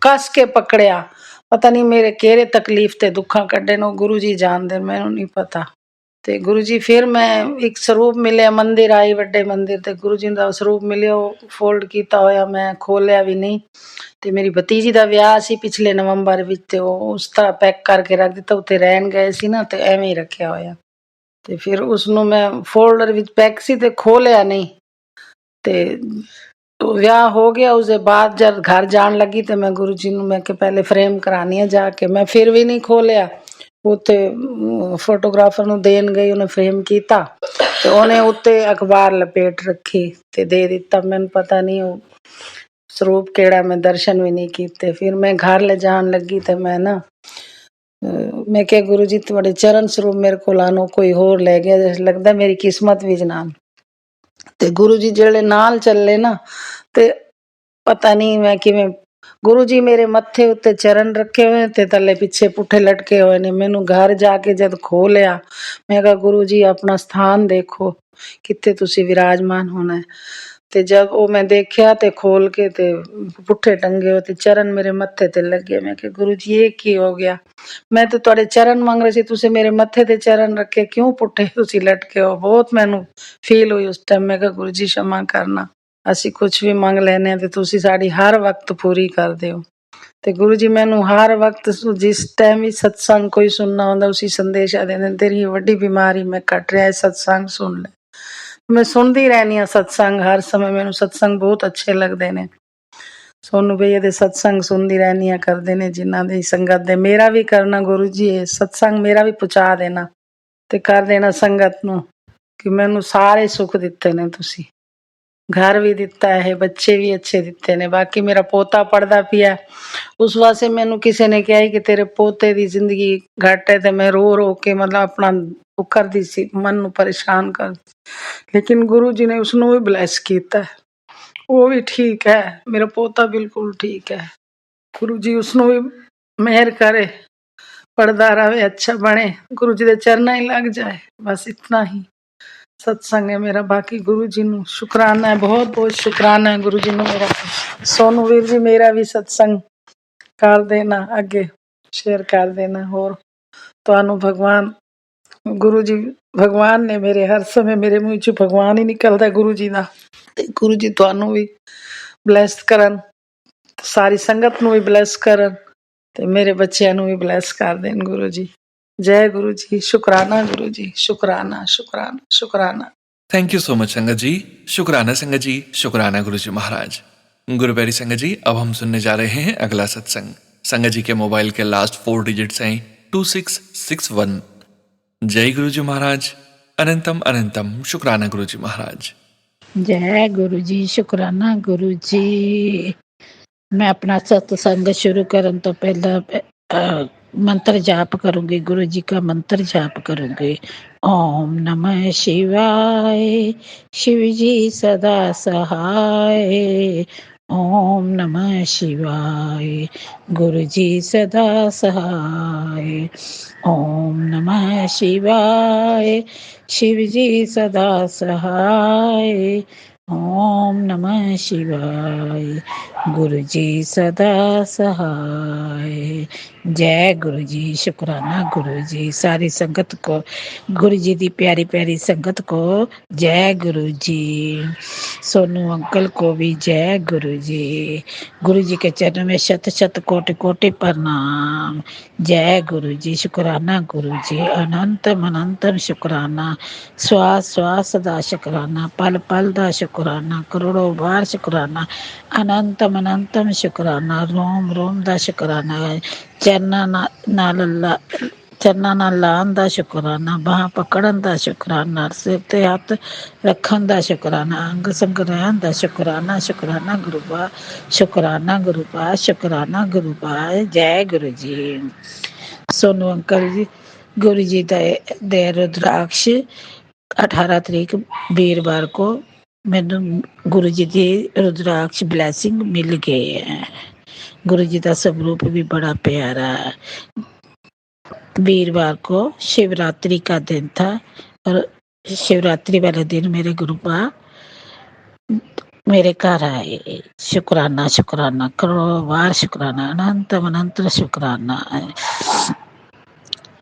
ਕੱਸ ਕੇ ਪਕੜਿਆ। ਪਤਾ ਨਹੀਂ ਮੇਰੇ ਕਿਹੜੇ ਤਕਲੀਫ ਤੇ ਦੁੱਖਾਂ ਕੱਢੇ ਨੇ, ਗੁਰੂ ਜੀ ਜਾਣਦੇ, ਮੈਨੂੰ ਨਹੀਂ ਪਤਾ। ਤੇ ਗੁਰੂ ਜੀ ਫਿਰ ਮੈਂ ਇੱਕ ਸਰੂਪ ਮਿਲਿਆ, ਮੰਦਿਰ ਆਈ, ਵੱਡੇ ਮੰਦਿਰ, ਤੇ ਗੁਰੂ ਜੀ ਦਾ ਸਰੂਪ ਮਿਲਿਆ। ਉਹ ਫੋਲਡ ਕੀਤਾ ਹੋਇਆ, ਮੈਂ ਖੋਲਿਆ ਵੀ ਨਹੀਂ। ਤੇ ਮੇਰੀ ਭਤੀਜੀ ਦਾ ਵਿਆਹ ਸੀ ਪਿਛਲੇ ਨਵੰਬਰ ਵਿੱਚ, ਤੇ ਉਹ ਉਸ ਤਰ੍ਹਾਂ ਪੈਕ ਕਰਕੇ ਰੱਖ ਦਿੱਤਾ। ਉੱਥੇ ਰਹਿਣ ਗਏ ਸੀ ਨਾ, ਤੇ ਐਵੇਂ ਹੀ ਰੱਖਿਆ ਹੋਇਆ। ਤੇ ਫਿਰ ਉਸਨੂੰ ਮੈਂ ਫੋਲਡਰ ਵਿੱਚ ਪੈਕ ਸੀ ਤੇ ਖੋਲਿਆ ਨਹੀਂ। ਤੇ ਵਿਆਹ ਹੋ ਗਿਆ। ਉਸਦੇ ਬਾਅਦ ਜਦ ਘਰ ਜਾਣ ਲੱਗੀ ਤੇ ਮੈਂ ਗੁਰੂ ਜੀ ਨੂੰ ਮੈਂ ਕਿ ਪਹਿਲੇ ਫਰੇਮ ਕਰਾਣੀ ਆ ਜਾ ਕੇ, ਮੈਂ ਫਿਰ ਵੀ ਨਹੀਂ ਖੋਲਿਆ। ਉੱਥੇ ਫੋਟੋਗ੍ਰਾਫਰ ਨੂੰ ਦੇਣ ਗਈ, ਉਹਨੇ ਫਰੇਮ ਕੀਤਾ ਤੇ ਉਹਨੇ ਉੱਤੇ ਅਖਬਾਰ ਲਪੇਟ ਰੱਖੀ ਤੇ ਦੇ ਦਿੱਤਾ। ਮੈਨੂੰ ਪਤਾ ਨਹੀਂ ਉਹ ਸਰੂਪ ਕਿਹੜਾ, ਮੈਂ ਦਰਸ਼ਨ ਵੀ ਨਹੀਂ ਕੀਤੇ। ਫਿਰ ਮੈਂ ਘਰ ਲੈ ਜਾਣ ਲੱਗੀ ਤੇ ਮੈਂ ਮੈਂ ਕਿਹਾ ਗੁਰੂ ਜੀ ਤੁਹਾਡੇ ਚਰਨ ਸਰੂਪ ਮੇਰੇ ਕੋਲ ਆਨੋ, ਕੋਈ ਹੋਰ ਲੈ ਗਿਆ, ਜਿਵੇਂ ਲੱਗਦਾ ਮੇਰੀ ਕਿਸਮਤ ਵਿੱਚ ਨਾਲ। ਤੇ ਗੁਰੂ ਜੀ ਜਿਹੜੇ ਨਾਲ ਚੱਲੇ ਨਾ, ਤੇ ਪਤਾ ਨਹੀਂ ਮੈਂ ਕਿਵੇਂ, ਗੁਰੂ ਜੀ ਮੇਰੇ ਮੱਥੇ ਉੱਤੇ ਚਰਨ ਰੱਖੇ ਹੋਏ ਤੇ ਥੱਲੇ ਪਿੱਛੇ ਪੁੱਠੇ ਲਟਕੇ ਹੋਏ ਨੇ। ਮੈਨੂੰ ਘਰ ਜਾ ਕੇ ਜਦ ਖੋਲਿਆ, ਮੈਂ ਕਿਹਾ ਗੁਰੂ ਜੀ ਆਪਣਾ ਸਥਾਨ ਦੇਖੋ, ਕਿੱਥੇ ਤੁਸੀਂ ਵਿਰਾਜਮਾਨ ਹੋਣਾ ਹੈ। ਤੇ ਜਦ ਉਹ ਮੈਂ ਦੇਖਿਆ ਤੇ ਖੋਲ ਕੇ ਤੇ ਪੁੱਠੇ ਟੰਗੇ ਹੋਏ ਤੇ ਚਰਨ ਮੇਰੇ ਮੱਥੇ ਤੇ ਲੱਗੇ। ਮੈਂ ਕਿਹਾ ਗੁਰੂ ਜੀ ਇਹ ਕੀ ਹੋ ਗਿਆ, ਮੈਂ ਤੇ ਤੁਹਾਡੇ ਚਰਨ ਮੰਗ ਰਹੀ ਸੀ, ਤੁਸੀਂ ਮੇਰੇ ਮੱਥੇ ਤੇ ਚਰਨ ਰੱਖੇ, ਕਿਉਂ ਪੁੱਠੇ ਤੁਸੀਂ ਲਟਕੇ ਹੋ। ਬਹੁਤ ਮੈਨੂੰ ਫੀਲ ਹੋਈ ਉਸ ਟਾਈਮ। ਮੈਂ ਕਿਹਾ ਗੁਰੂ ਜੀ क्षमा ਕਰਨਾ, ਅਸੀਂ ਕੁਝ ਵੀ ਮੰਗ ਲੈਨੇ ਆ ਤੇ ਤੁਸੀਂ ਸਾਡੀ ਹਰ ਵਕਤ ਪੂਰੀ ਕਰਦੇ ਹੋ। ਤੇ ਗੁਰੂ ਜੀ ਮੈਨੂੰ ਹਰ ਵਕਤ ਜਿਸ ਟਾਈਮ ਵੀ ਸਤਸੰਗ ਕੋਈ ਸੁਣਨਾ ਹੁੰਦਾ ਉਸੇ ਸੰਦੇਸ਼ਾ ਦਿੰਦੇ, ਤੇਰੀ ਵੱਡੀ ਬਿਮਾਰੀ ਮੈਂ ਕੱਟ ਰਿਹਾ, ਸਤਸੰਗ ਸੁਣ ਲੈ। ਮੈਂ ਸੁਣਦੀ ਰਹਿੰਦੀ ਹਾਂ ਸਤਸੰਗ ਹਰ ਸਮੇਂ, ਮੈਨੂੰ ਸਤਸੰਗ ਬਹੁਤ ਅੱਛੇ ਲੱਗਦੇ ਨੇ। ਸੋਨੂ ਭਈਆ ਦੇ ਸਤਸੰਗ ਸੁਣਦੀ ਰਹਿੰਦੀ ਹਾਂ, ਕਰਦੇ ਨੇ ਜਿਨ੍ਹਾਂ ਦੀ ਸੰਗਤ ਦੇ। ਮੇਰਾ ਵੀ ਕਰਨਾ ਗੁਰੂ ਜੀ, ਇਹ ਸਤਸੰਗ ਮੇਰਾ ਵੀ ਪਹੁੰਚਾ ਦੇਣਾ ਤੇ ਕਰ ਦੇਣਾ ਸੰਗਤ ਨੂੰ, ਕਿ ਮੈਨੂੰ ਸਾਰੇ ਸੁੱਖ ਦਿੱਤੇ ਨੇ ਤੁਸੀਂ, ਘਰ ਵੀ ਦਿੱਤਾ ਹੈ, ਬੱਚੇ ਵੀ ਅੱਛੇ ਦਿੱਤੇ ਨੇ। ਬਾਕੀ ਮੇਰਾ ਪੋਤਾ ਪੜਦਾ ਪਿਆ, ਉਸ ਵਾਸਤੇ ਮੈਨੂੰ ਕਿਸੇ ਨੇ ਕਿਹਾ ਕਿ ਤੇਰੇ ਪੋਤੇ ਦੀ ਜ਼ਿੰਦਗੀ ਘੱਟ ਹੈ, ਤੇ ਮੈਂ ਰੋ ਰੋ ਕੇ ਮਤਲਬ ਆਪਣਾ ਉਹ ਕਰਦੀ ਸੀ, ਮਨ ਨੂੰ ਪਰੇਸ਼ਾਨ ਕਰ। ਲੇਕਿਨ ਗੁਰੂ ਜੀ ਨੇ ਉਸਨੂੰ ਵੀ ਬਲੈਸ ਕੀਤਾ, ਉਹ ਵੀ ਠੀਕ ਹੈ, ਮੇਰਾ ਪੋਤਾ ਬਿਲਕੁਲ ਠੀਕ ਹੈ। ਗੁਰੂ ਜੀ ਉਸਨੂੰ ਵੀ ਮਿਹਰ ਕਰੇ, ਪੜਦਾ ਰਹੇ, ਅੱਛਾ ਬਣੇ, ਗੁਰੂ ਜੀ ਦੇ ਚਰਨਾਂ ਹੀ ਲੱਗ ਜਾਏ, ਬਸ ਇਤਨਾ ਹੀ ਸਤਸੰਗ ਹੈ ਮੇਰਾ। ਬਾਕੀ ਗੁਰੂ ਜੀ ਨੂੰ ਸ਼ੁਕਰਾਨਾ ਹੈ, ਬਹੁਤ ਬਹੁਤ ਸ਼ੁਕਰਾਨਾ ਹੈ ਗੁਰੂ ਜੀ ਨੂੰ ਮੇਰਾ। ਸੋਨੂ ਵੀਰ ਜੀ ਮੇਰਾ ਵੀ ਸਤਸੰਗ ਕਰ ਦੇਣਾ, ਅੱਗੇ ਸ਼ੇਅਰ ਕਰ ਦੇਣਾ। ਹੋਰ ਤੁਹਾਨੂੰ ਭਗਵਾਨ ਗੁਰੂ ਜੀ ਭਗਵਾਨ ਨੇ ਮੇਰੇ, ਹਰ ਸਮੇਂ ਮੇਰੇ ਮੂੰਹ 'ਚ ਭਗਵਾਨ ਹੀ ਨਿਕਲਦਾ ਗੁਰੂ ਜੀ ਦਾ। ਤੇ ਗੁਰੂ ਜੀ ਤੁਹਾਨੂੰ ਵੀ ਬਲੈਸ ਕਰਨ, ਸਾਰੀ ਸੰਗਤ ਨੂੰ ਵੀ ਬਲੈਸ ਕਰਨ, ਤੇ ਮੇਰੇ ਬੱਚਿਆਂ ਨੂੰ ਵੀ ਬਲੈਸ ਕਰ ਦੇਣ ਗੁਰੂ ਜੀ। ਜੈ ਗੁਰੂ ਜੀ, शुक्राना गुरु जी, शुक्राना शुक्राना शुक्राना। थैंक यू सो मच संगत जी। शुक्राना संगत जी, शुक्राना गुरु जी महाराज। गुरु प्यारी संगत जी, अब हम सुनने जा रहे हैं अगला सत्संग। संगत जी के मोबाइल के लास्ट 4 डिजिट्स हैं 2661। जय गुरु जी महाराज। अनंतम अनंतम शुक्राना गुरु जी महाराज। जय गुरु जी, शुक्राना गुरु जी। मैं अपना सत्संग शुरू करन तो पहला मंत्र जाप करूंगी, गुरु जी का मंत्र जाप करूंगी। ओम नमः शिवाय, शिव जी सदा सहाय। ओम नमः शिवाय, गुरु जी सदा सहाय। ओम नमः शिवाय, शिव जी सदा सहाय। ओम नमः शिवाय, गुरु जी सदा सहाय। जय गुरु जी, शुक्राना गुरु जी। सारी संगत को, गुरु जी दी प्यारी प्यारी संगत को जय गुरु जी। सोनू अंकल को भी जय गुरु जी। गुरु जी के चरणों में शत शत कोटि कोटि प्रणाम। जय गुरु जी, शुक्राना गुरु जी। अनंतम अनंतम शुक्राना, श्वास श्वास दा शुक्राना, पल पल दा शुक्राना, करोड़ों बार शुक्राना, अनंतम अनंतम शुक्राना, रोम रोम दा शुक्राना। ਚਰਨਾਂ ਨਾਲ ਲਾਉਣ ਦਾ ਸ਼ੁਕਰਾਨਾ, ਬਾਹਾਂ ਪਕੜਨ ਦਾ ਸ਼ੁਕਰਾਨਾ, ਸਿਰ ਤੇ ਹੱਥ ਰੱਖਣ ਦਾ ਸ਼ੁਕਰਾਨਾ, ਅੰਗ ਸੰਗ ਰਹਿਣ ਦਾ ਸ਼ੁਕਰਾਨਾ। ਸ਼ੁਕਰਾਨਾ ਗੁਰੂ ਪਾ, ਸ਼ੁਕਰਾਨਾ ਗੁਰੂ ਪਾ, ਸ਼ੁਕਰਾਨਾ ਗੁਰੂ ਪਾ। ਜੈ ਗੁਰੂ ਜੀ। ਸੋਨੂ ਅੰਕਲ ਜੀ, गुरु जी दे रुद्राक्ष 18 तरीक वीरवार को मैनू गुरु जी की रुद्राक्ष ब्लैसिंग मिल गए हैं। गुरु जी का स्वरूप भी बड़ा प्यारा है। वीरवार को शिवरात्रि का दिन था और शिवरात्रि वाले दिन मेरे गुरुपा मेरे घर आए। शुक्राना शुक्राना, करोड़ों बार शुक्राना, अनंत अनंत शुक्राना।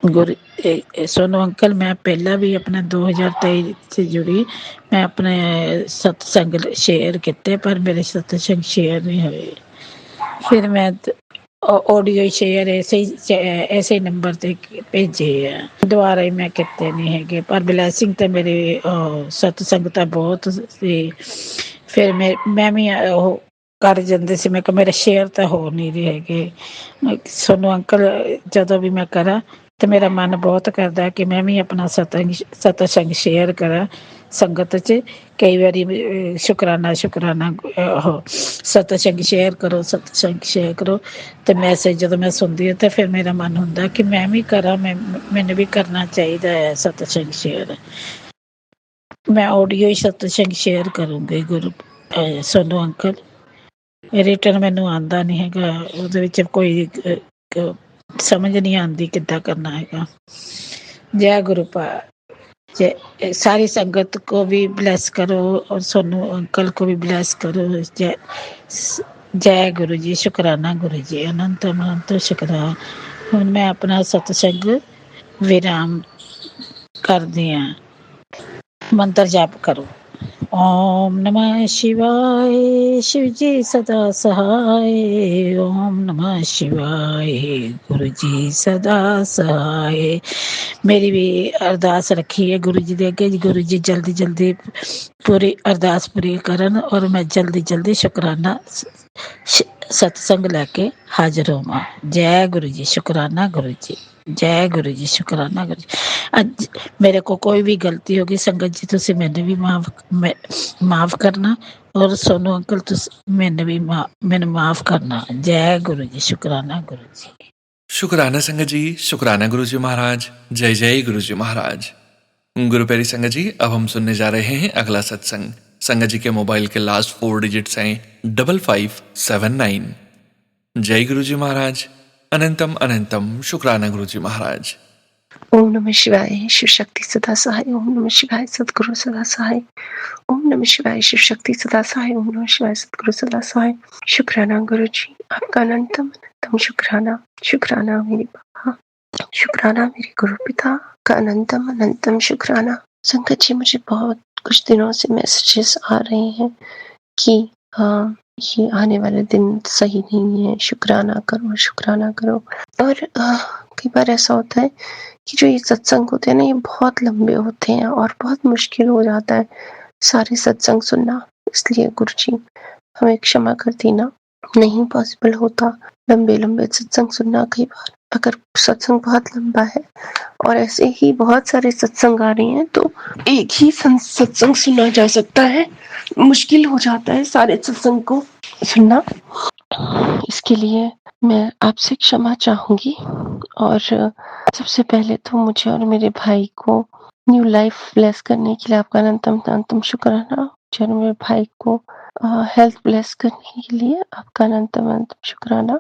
गुरु सोनू अंकल, मैं पहला भी अपने 2023 से जुड़ी, मैं अपने सत्संग शेयर किए पर मेरे सत्संग शेयर नहीं हुए। फिर मैं ऑडियो शेयर ऐसे नंबर ते भेजे है, दोबारा ही मैं किते नहीं है। पर ब्लैसिंग तो मेरी सत्संग तो बहुत सी। फिर मैं भी कर जाते से, मैं मेरे शेयर तो हो नहीं रहे है। सोनू अंकल जदों भी मैं करा तो मेरा मन बहुत करता है कि मैं भी अपना सत्संग शेयर करा संगत च। कई बारी शुकराना शुकराना सत्संग शेयर करो, सत्संग शेयर करो। तो मैसेज जो मैं सुनती हूँ तो फिर मेरा मन होता कि मैं भी करा, मैंने भी करना चाहिए है सत्संग शेयर। मैं ऑडियो ही सत्संग शेयर करूँगी गुरु सोनू अंकल। रिटर्न मैनू आंदा नहीं हैगा, ਉਹਦੇ ਵਿੱਚ ਕੋਈ समझ नहीं आती किद्दां करना है। जय गुरु पा। जय सारी संगत को भी ब्लेस करो और सोनू अंकल को भी ब्लेस करो। जय जय गुरु जी, शुक्राना गुरु जी, अनंत अनंत शुक्राना। हुण मैं अपना सत्संग विराम करदी हां। मंत्र जाप करो। ओम नमः शिवाय, शिव जी सदा सहाय। ओम नमः शिवाय, गुरु जी सदा सहाय। मेरी भी अरदास रखी है गुरु जी दे अगे, गुरु जी जल्दी जल्दी पूरी अरदास पूरी करन और मैं जल्दी जल्दी शुकराना सत्संग लैके हाजिर होवां। जय गुरु जी, शुकराना गुरु जी। जय गुरु जी, शुकराना गुरु जी। अज मेरे को कोई भी गलती होगी संगत जी, तुसी मैंने भी माफ करना और सोनू अंकल मैंने भी मैंने माफ करना। जय गुरु जी, शुकराना गुरु जी। शुक्राना संगत जी, शुक्राना गुरु जी महाराज। जय जय गुरु जी महाराज। गुरु प्यारी संगत जी, अब हम सुनने जा रहे हैं अगला सत्संग। संगत जी के मोबाइल के लास्ट 4 डिजिट्स हैं 5579। जय गुरु जी महाराज। अनंतम अनंतम शुक्राना गुरु जी महाराज। ओम नमः शिवाय, शिव शक्ति सदा सहाय। ओम नमः शिवाय, सद्गुरु सदा सहाय। ओम नमः शिवाय, शिव शक्ति सदा सहाय। ओम नमः शिवाय, सद्गुरु सदा सहाय। शुक्राना गुरु जी, आपका अनंतम अनंतम शुक्राना। शुक्राना मेरे बाबा, शुक्राना मेरे गुरु पिता का अनंतम अनंतम शुक्राना। संगत जी, मुझे बहुत कुछ दिनों से मैसेजेस आ रहे हैं कि ये आने वाले दिन सही नहीं है, शुक्राना करो शुक्राना करो। और कई बार ऐसा होता है कि जो ये सत्संग होते हैं ना, ये बहुत लंबे होते हैं और बहुत मुश्किल हो जाता है सारे सत्संग सुनना। इसलिए गुरु जी हमें क्षमा कर देना, नहीं पॉसिबल होता लंबे लंबे सत्संग सुनना। कई बार अगर सत्संग बहुत लंबा है और ऐसे ही बहुत सारे सत्संग आ रहे हैं तो एक ही सत्संग सुना जा सकता है, मुश्किल हो जाता है सारे सत्संग को सुनना। इसके लिए मैं आपसे क्षमा चाहूँगी और सबसे पहले तो मुझे और मेरे भाई को न्यू लाइफ ब्लेस करने के लिए आपका अनंतम शुक्राना। मुझे और मेरे भाई को हेल्थ ब्लेस करने के लिए आपका अनंतम शुक्राना।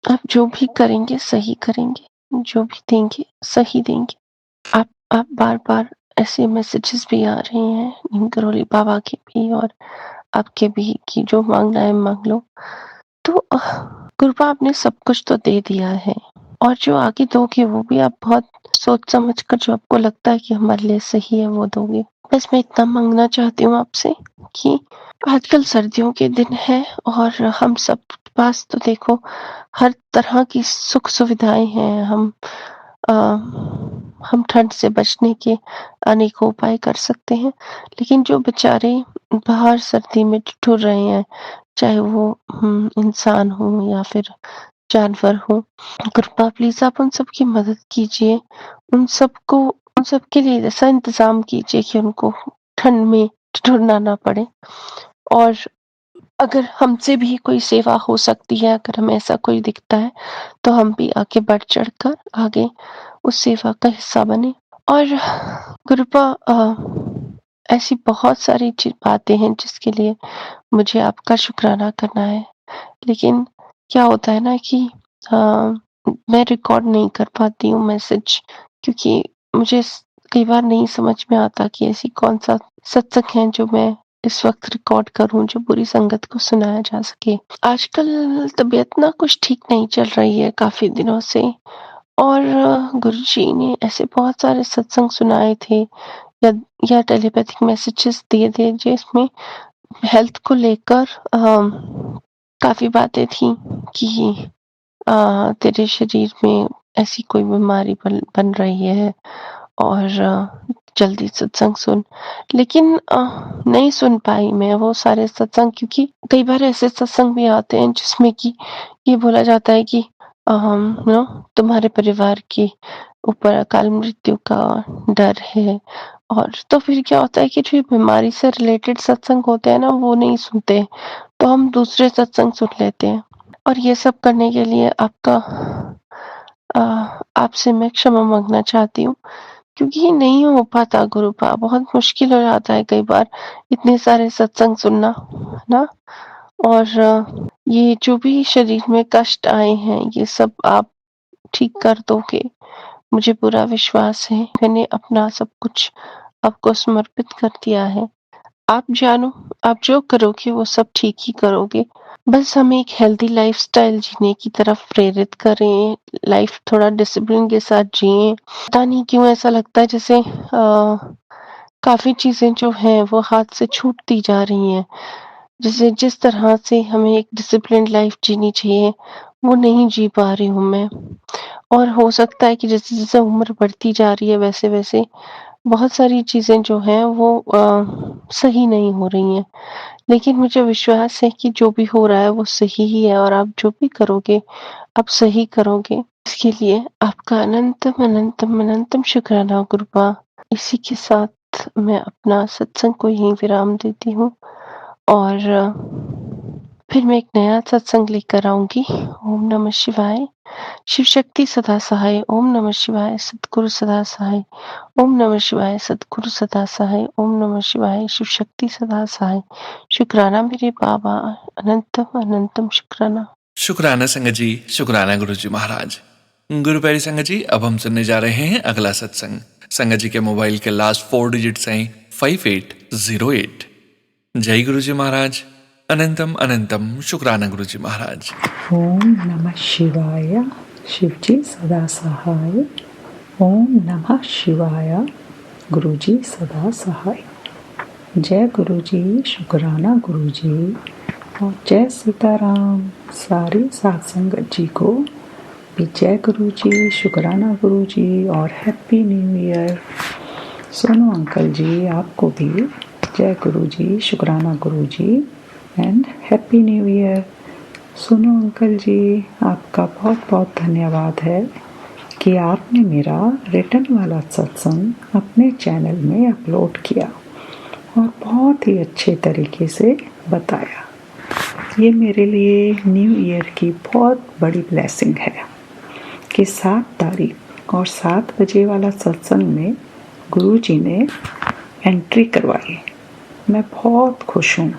आप जो भी करेंगे सही करेंगे, जो भी देंगे सही देंगे। आप बार-बार ऐसे मैसेजेस भी आ रहे हैं नीम करोली बाबा के भी और आपके भी कि जो माँगना है माँग लो। तो कृपा आपने सब कुछ तो दे दिया है और जो आगे दोगे वो भी आप बहुत सोच समझ कर जो आपको लगता है कि हमारे लिए सही है वो दोगे। बस मैं इतना माँगना चाहती हूँ आपसे कि आजकल सर्दियों के दिन हैं और हम सब के पास तो देखो हर तरह की सुख सुविधाएँ हैं। हम ठंड से बचने के अनेकों उपाय कर सकते हैं, लेकिन जो बेचारे बाहर सर्दी में ठिठुर रहे हैं, चाहे वो इंसान हो या फिर जानवर हो, कृपया प्लीज़ आप उन सब की मदद कीजिए। उन सबके लिए ऐसा इंतज़ाम कीजिए कि उनको ठंड में ठिठुरना ना पड़े और अगर हमसे भी कोई सेवा हो सकती है, अगर हमें ऐसा कोई दिखता है, तो हम भी आगे बढ़ चढ़कर आगे उस सेवा का हिस्सा बने। और कृपा ऐसी बहुत सारी बातें हैं जिसके लिए मुझे आपका शुक्राना करना है, लेकिन क्या होता है ना कि मैं रिकॉर्ड नहीं कर पाती हूँ मैसेज क्योंकि मुझे कई बार नहीं समझ में आता कि ऐसी कौन सा सत्संग है जो मैं इस वक्त रिकॉर्ड करूं जो पूरी संगत को सुनाया जा सके। आजकल तबीयत ना कुछ ठीक नहीं चल रही है काफी दिनों से और गुरुजी ने ऐसे बहुत सारे सत्संग सुनाए थे या टेलीपैथिक मैसेजेस दिए थे जिसमें हेल्थ को लेकर काफी बातें थी कि तेरे शरीर में ऐसी कोई बीमारी बन रही है और जल्दी सत्संग सुन। लेकिन नहीं सुन पाई मैं वो सारे सत्संग क्योंकि कई बार ऐसे सत्संग भी आते हैं जिसमें कि ये बोला जाता है कि तुम्हारे परिवार के ऊपर अकाल मृत्यु का डर है और तो फिर क्या होता है कि जो बीमारी से रिलेटेड सत्संग होते हैं ना वो नहीं सुनते, तो हम दूसरे सत्संग सुन लेते हैं और ये सब करने के लिए आपसे मैं क्षमा मांगना चाहती हूँ क्योंकि ये नहीं हो पाता गुरुपा, बहुत मुश्किल हो जाता है कई बार इतने सारे सत्संग सुनना, है ना? और ये जो भी शरीर में कष्ट आए हैं ये सब आप ठीक कर दोगे, मुझे पूरा विश्वास है। मैंने अपना सब कुछ आपको समर्पित कर दिया है। आप जानो, आप जो करोगे वो सब ठीक ही करोगे। बस हमें एक हेल्दी लाइफस्टाइल जीने की तरफ प्रेरित करें, लाइफ थोड़ा डिसिप्लिन के साथ जिएँ। पता नहीं क्यों ऐसा लगता है जैसे काफ़ी चीज़ें जो हैं वो हाथ से छूटती जा रही हैं। जैसे जिस तरह से हमें एक डिसिप्लिन्ड लाइफ जीनी चाहिए, वो नहीं जी पा रही हूँ मैं। और हो सकता है कि जैसे-जैसे उम्र बढ़ती जा रही है वैसे-वैसे बहुत सारी चीज़ें जो हैं वो सही नहीं हो रही हैं। लेकिन मुझे विश्वास है कि जो भी हो रहा है वो सही ही है और आप जो भी करोगे, आप सही करोगे। इसके लिए आपका अनंतम शुक्राना गुरुपा। इसी के साथ मैं अपना सत्संग को यहीं विराम देती हूँ और फिर मैं एक नया सत्संग लेकर आऊँगी। ओम नमः शिवाय। शिव शक्ति सदा सहाय। ओम नमः शिवाय। सद्गुरु सदा सहाय। ओम नमः शिवाय। सद्गुरु सदा सहाय। ओम नमः शिवाय। शिव शक्ति सदा सहाय। शुक्राना मेरे बाबा, अनंतम शुक्राना। शुक्राना संगत जी, शुक्राना गुरु जी महाराज। गुरु प्यारी संगत जी, अब हम सुनने जा रहे हैं अगला सत्संग। संगत जी के मोबाइल के लास्ट 4 डिजिट्स हैं 5808। जय गुरु जी महाराज। अनंतम शुक्राना गुरु जी महाराज। ओम नमः शिवाय। शिवजी सदा सहाय। ओम नमः शिवाय। गुरुजी सदा सहाय। जय गुरुजी, शुक्राना गुरुजी और जय सीताराम। सारी सात संगत जी को भी जय गुरुजी, शुक्राना गुरुजी और happy new year. Sonu uncle ji आपको भी जय गुरुजी, शुक्राना Guruji and happy new year. सुनो अंकल जी, आपका बहुत बहुत धन्यवाद है कि आपने मेरा रिटर्न वाला सत्संग अपने चैनल में अपलोड किया और बहुत ही अच्छे तरीके से बताया। ये मेरे लिए न्यू ईयर की बहुत बड़ी ब्लेसिंग है कि 7 तारीख और 7 बजे वाला सत्संग में गुरुजी ने एंट्री करवाई। मैं बहुत खुश हूँ।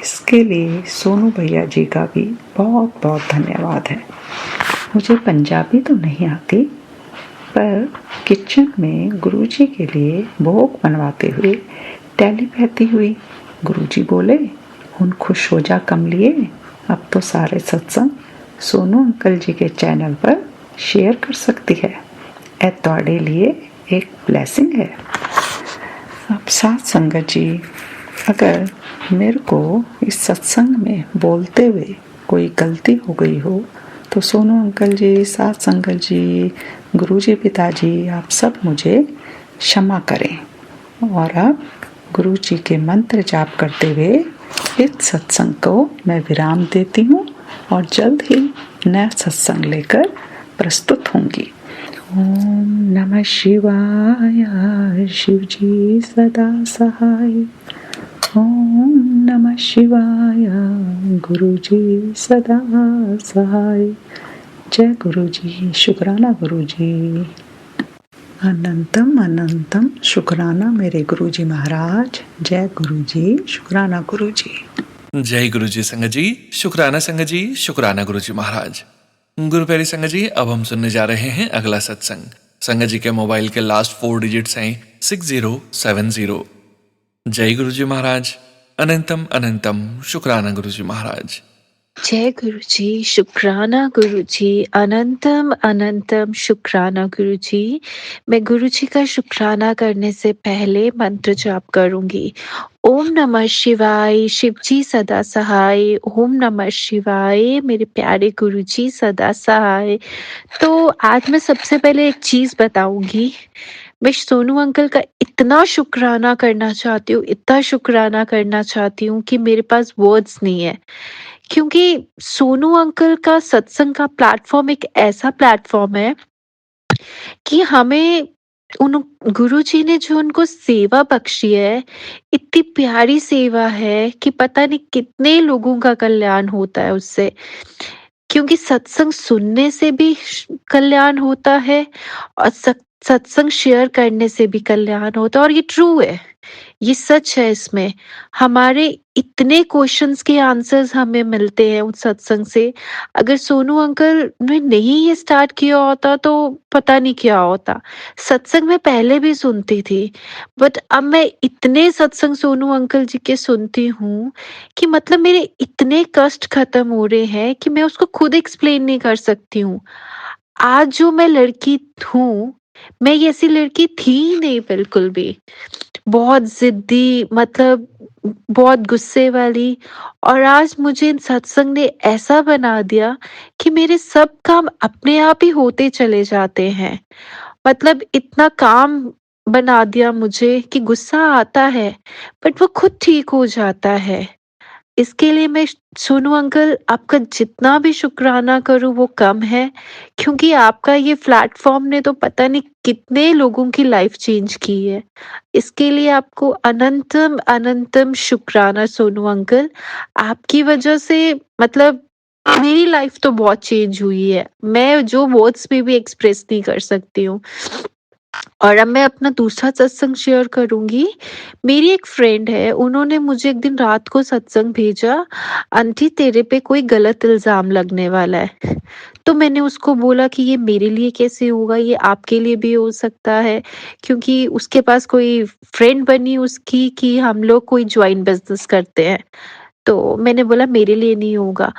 इसके लिए सोनू भैया जी का भी बहुत बहुत धन्यवाद है। मुझे पंजाबी तो नहीं आती, पर किचन में गुरुजी के लिए भोग बनवाते हुए टेलीपैथी हुई। गुरुजी बोले, हुन खुश हो जा कमलिए, अब तो सारे सत्संग सोनू अंकल जी के चैनल पर शेयर कर सकती है। ए ਤੁਹਾਡੇ लिए एक ब्लेसिंग है। अब साथ संगत जी, अगर मेरे को इस सत्संग में बोलते हुए कोई गलती हो गई हो तो सोनू अंकल जी, साथ संगत जी, गुरुजी पिताजी, आप सब मुझे क्षमा करें। और अब गुरुजी के मंत्र जाप करते हुए इस सत्संग को मैं विराम देती हूँ और जल्द ही नया सत्संग लेकर प्रस्तुत होंगी। ओम नमः शिवाय, शिव जी सदा सहाय। ओम नमः शिवाय, गुरु जी सदा सहाय। जय गुरु जी, शुक्राना गुरु जी। अनंतम अनंतम शुक्राना मेरे गुरु जी महाराज। जय गुरु जी, शुक्राना गुरु जी। जय गुरु जी संगत जी, शुक्राना संगत जी, शुक्राना गुरु जी महाराज। गुरु प्यारी संगत जी, अब हम सुनने जा रहे हैं अगला सत्संग। संगत जी के मोबाइल के लास्ट 4 डिजिट्स हैं 6070। जय गुरु जी महाराज। अनंतम अनंतम शुक्राना गुरु जी महाराज। जय गुरु जी, शुक्राना गुरु जी, अनंतम अनंतम शुक्राना गुरु जी। मैं गुरु जी का शुक्राना करने से पहले मंत्र जाप करूंगी। ओम नमः शिवाय, शिव जी सदा सहाय। ओम नमः शिवाय, मेरे प्यारे गुरु जी सदा सहाय। तो आज मैं सबसे पहले एक चीज बताऊंगी। मैं सोनू अंकल का इतना शुक्राना करना चाहती हूँ, इतना शुक्राना करना चाहती हूँ कि मेरे पास वर्ड्स नहीं है। क्योंकि सोनू अंकल का सत्संग का प्लेटफॉर्म एक ऐसा प्लेटफॉर्म है कि हमें उन गुरुजी ने जो उनको सेवा बख्शी है, इतनी प्यारी सेवा है कि पता नहीं कितने लोगों का कल्याण होता है उससे। क्योंकि सत्संग सुनने से भी कल्याण होता है और सत्संग शेयर करने से भी कल्याण होता है, और ये ट्रू है, ये सच है। इसमें हमारे इतने क्वेश्चंस के आंसर्स हमें मिलते हैं उस सत्संग से। अगर सोनू अंकल ने नहीं ये स्टार्ट किया होता तो पता नहीं क्या होता। सत्संग मैं पहले भी सुनती थी, बट अब मैं इतने सत्संग सोनू अंकल जी के सुनती हूँ कि मतलब मेरे इतने कष्ट खत्म हो रहे हैं कि मैं उसको खुद एक्सप्लेन नहीं कर सकती हूँ। आज जो मैं लड़की हूँ, मैं ये ऐसी लड़की थी ही नहीं बिल्कुल भी। बहुत जिद्दी, मतलब बहुत गुस्से वाली। और आज मुझे इन सत्संग ने ऐसा बना दिया कि मेरे सब काम अपने आप ही होते चले जाते हैं। मतलब इतना काम बना दिया मुझे कि गुस्सा आता है बट वो खुद ठीक हो जाता है। इसके लिए मैं सोनू अंकल आपका जितना भी शुक्राना करूं वो कम है, क्योंकि आपका ये प्लेटफॉर्म ने तो पता नहीं कितने लोगों की लाइफ चेंज की है। इसके लिए आपको अनंतम अनंतम शुक्राना सोनू अंकल। आपकी वजह से मतलब मेरी लाइफ तो बहुत चेंज हुई है, मैं जो वर्ड्स में भी एक्सप्रेस नहीं कर सकती हूँ। और अब मैं अपना दूसरा सत्संग शेयर करूंगी। मेरी एक फ्रेंड है, उन्होंने मुझे एक दिन रात को सत्संग भेजा, आंटी तेरे पे कोई गलत इल्जाम लगने वाला है। तो मैंने उसको बोला कि ये मेरे लिए कैसे होगा, ये आपके लिए भी हो सकता है। क्योंकि उसके पास कोई फ्रेंड बनी उसकी कि हम लोग कोई ज्वाइंट बिजनेस करते हैं। तो मैंने बोला मेरे लिए नहीं होगा।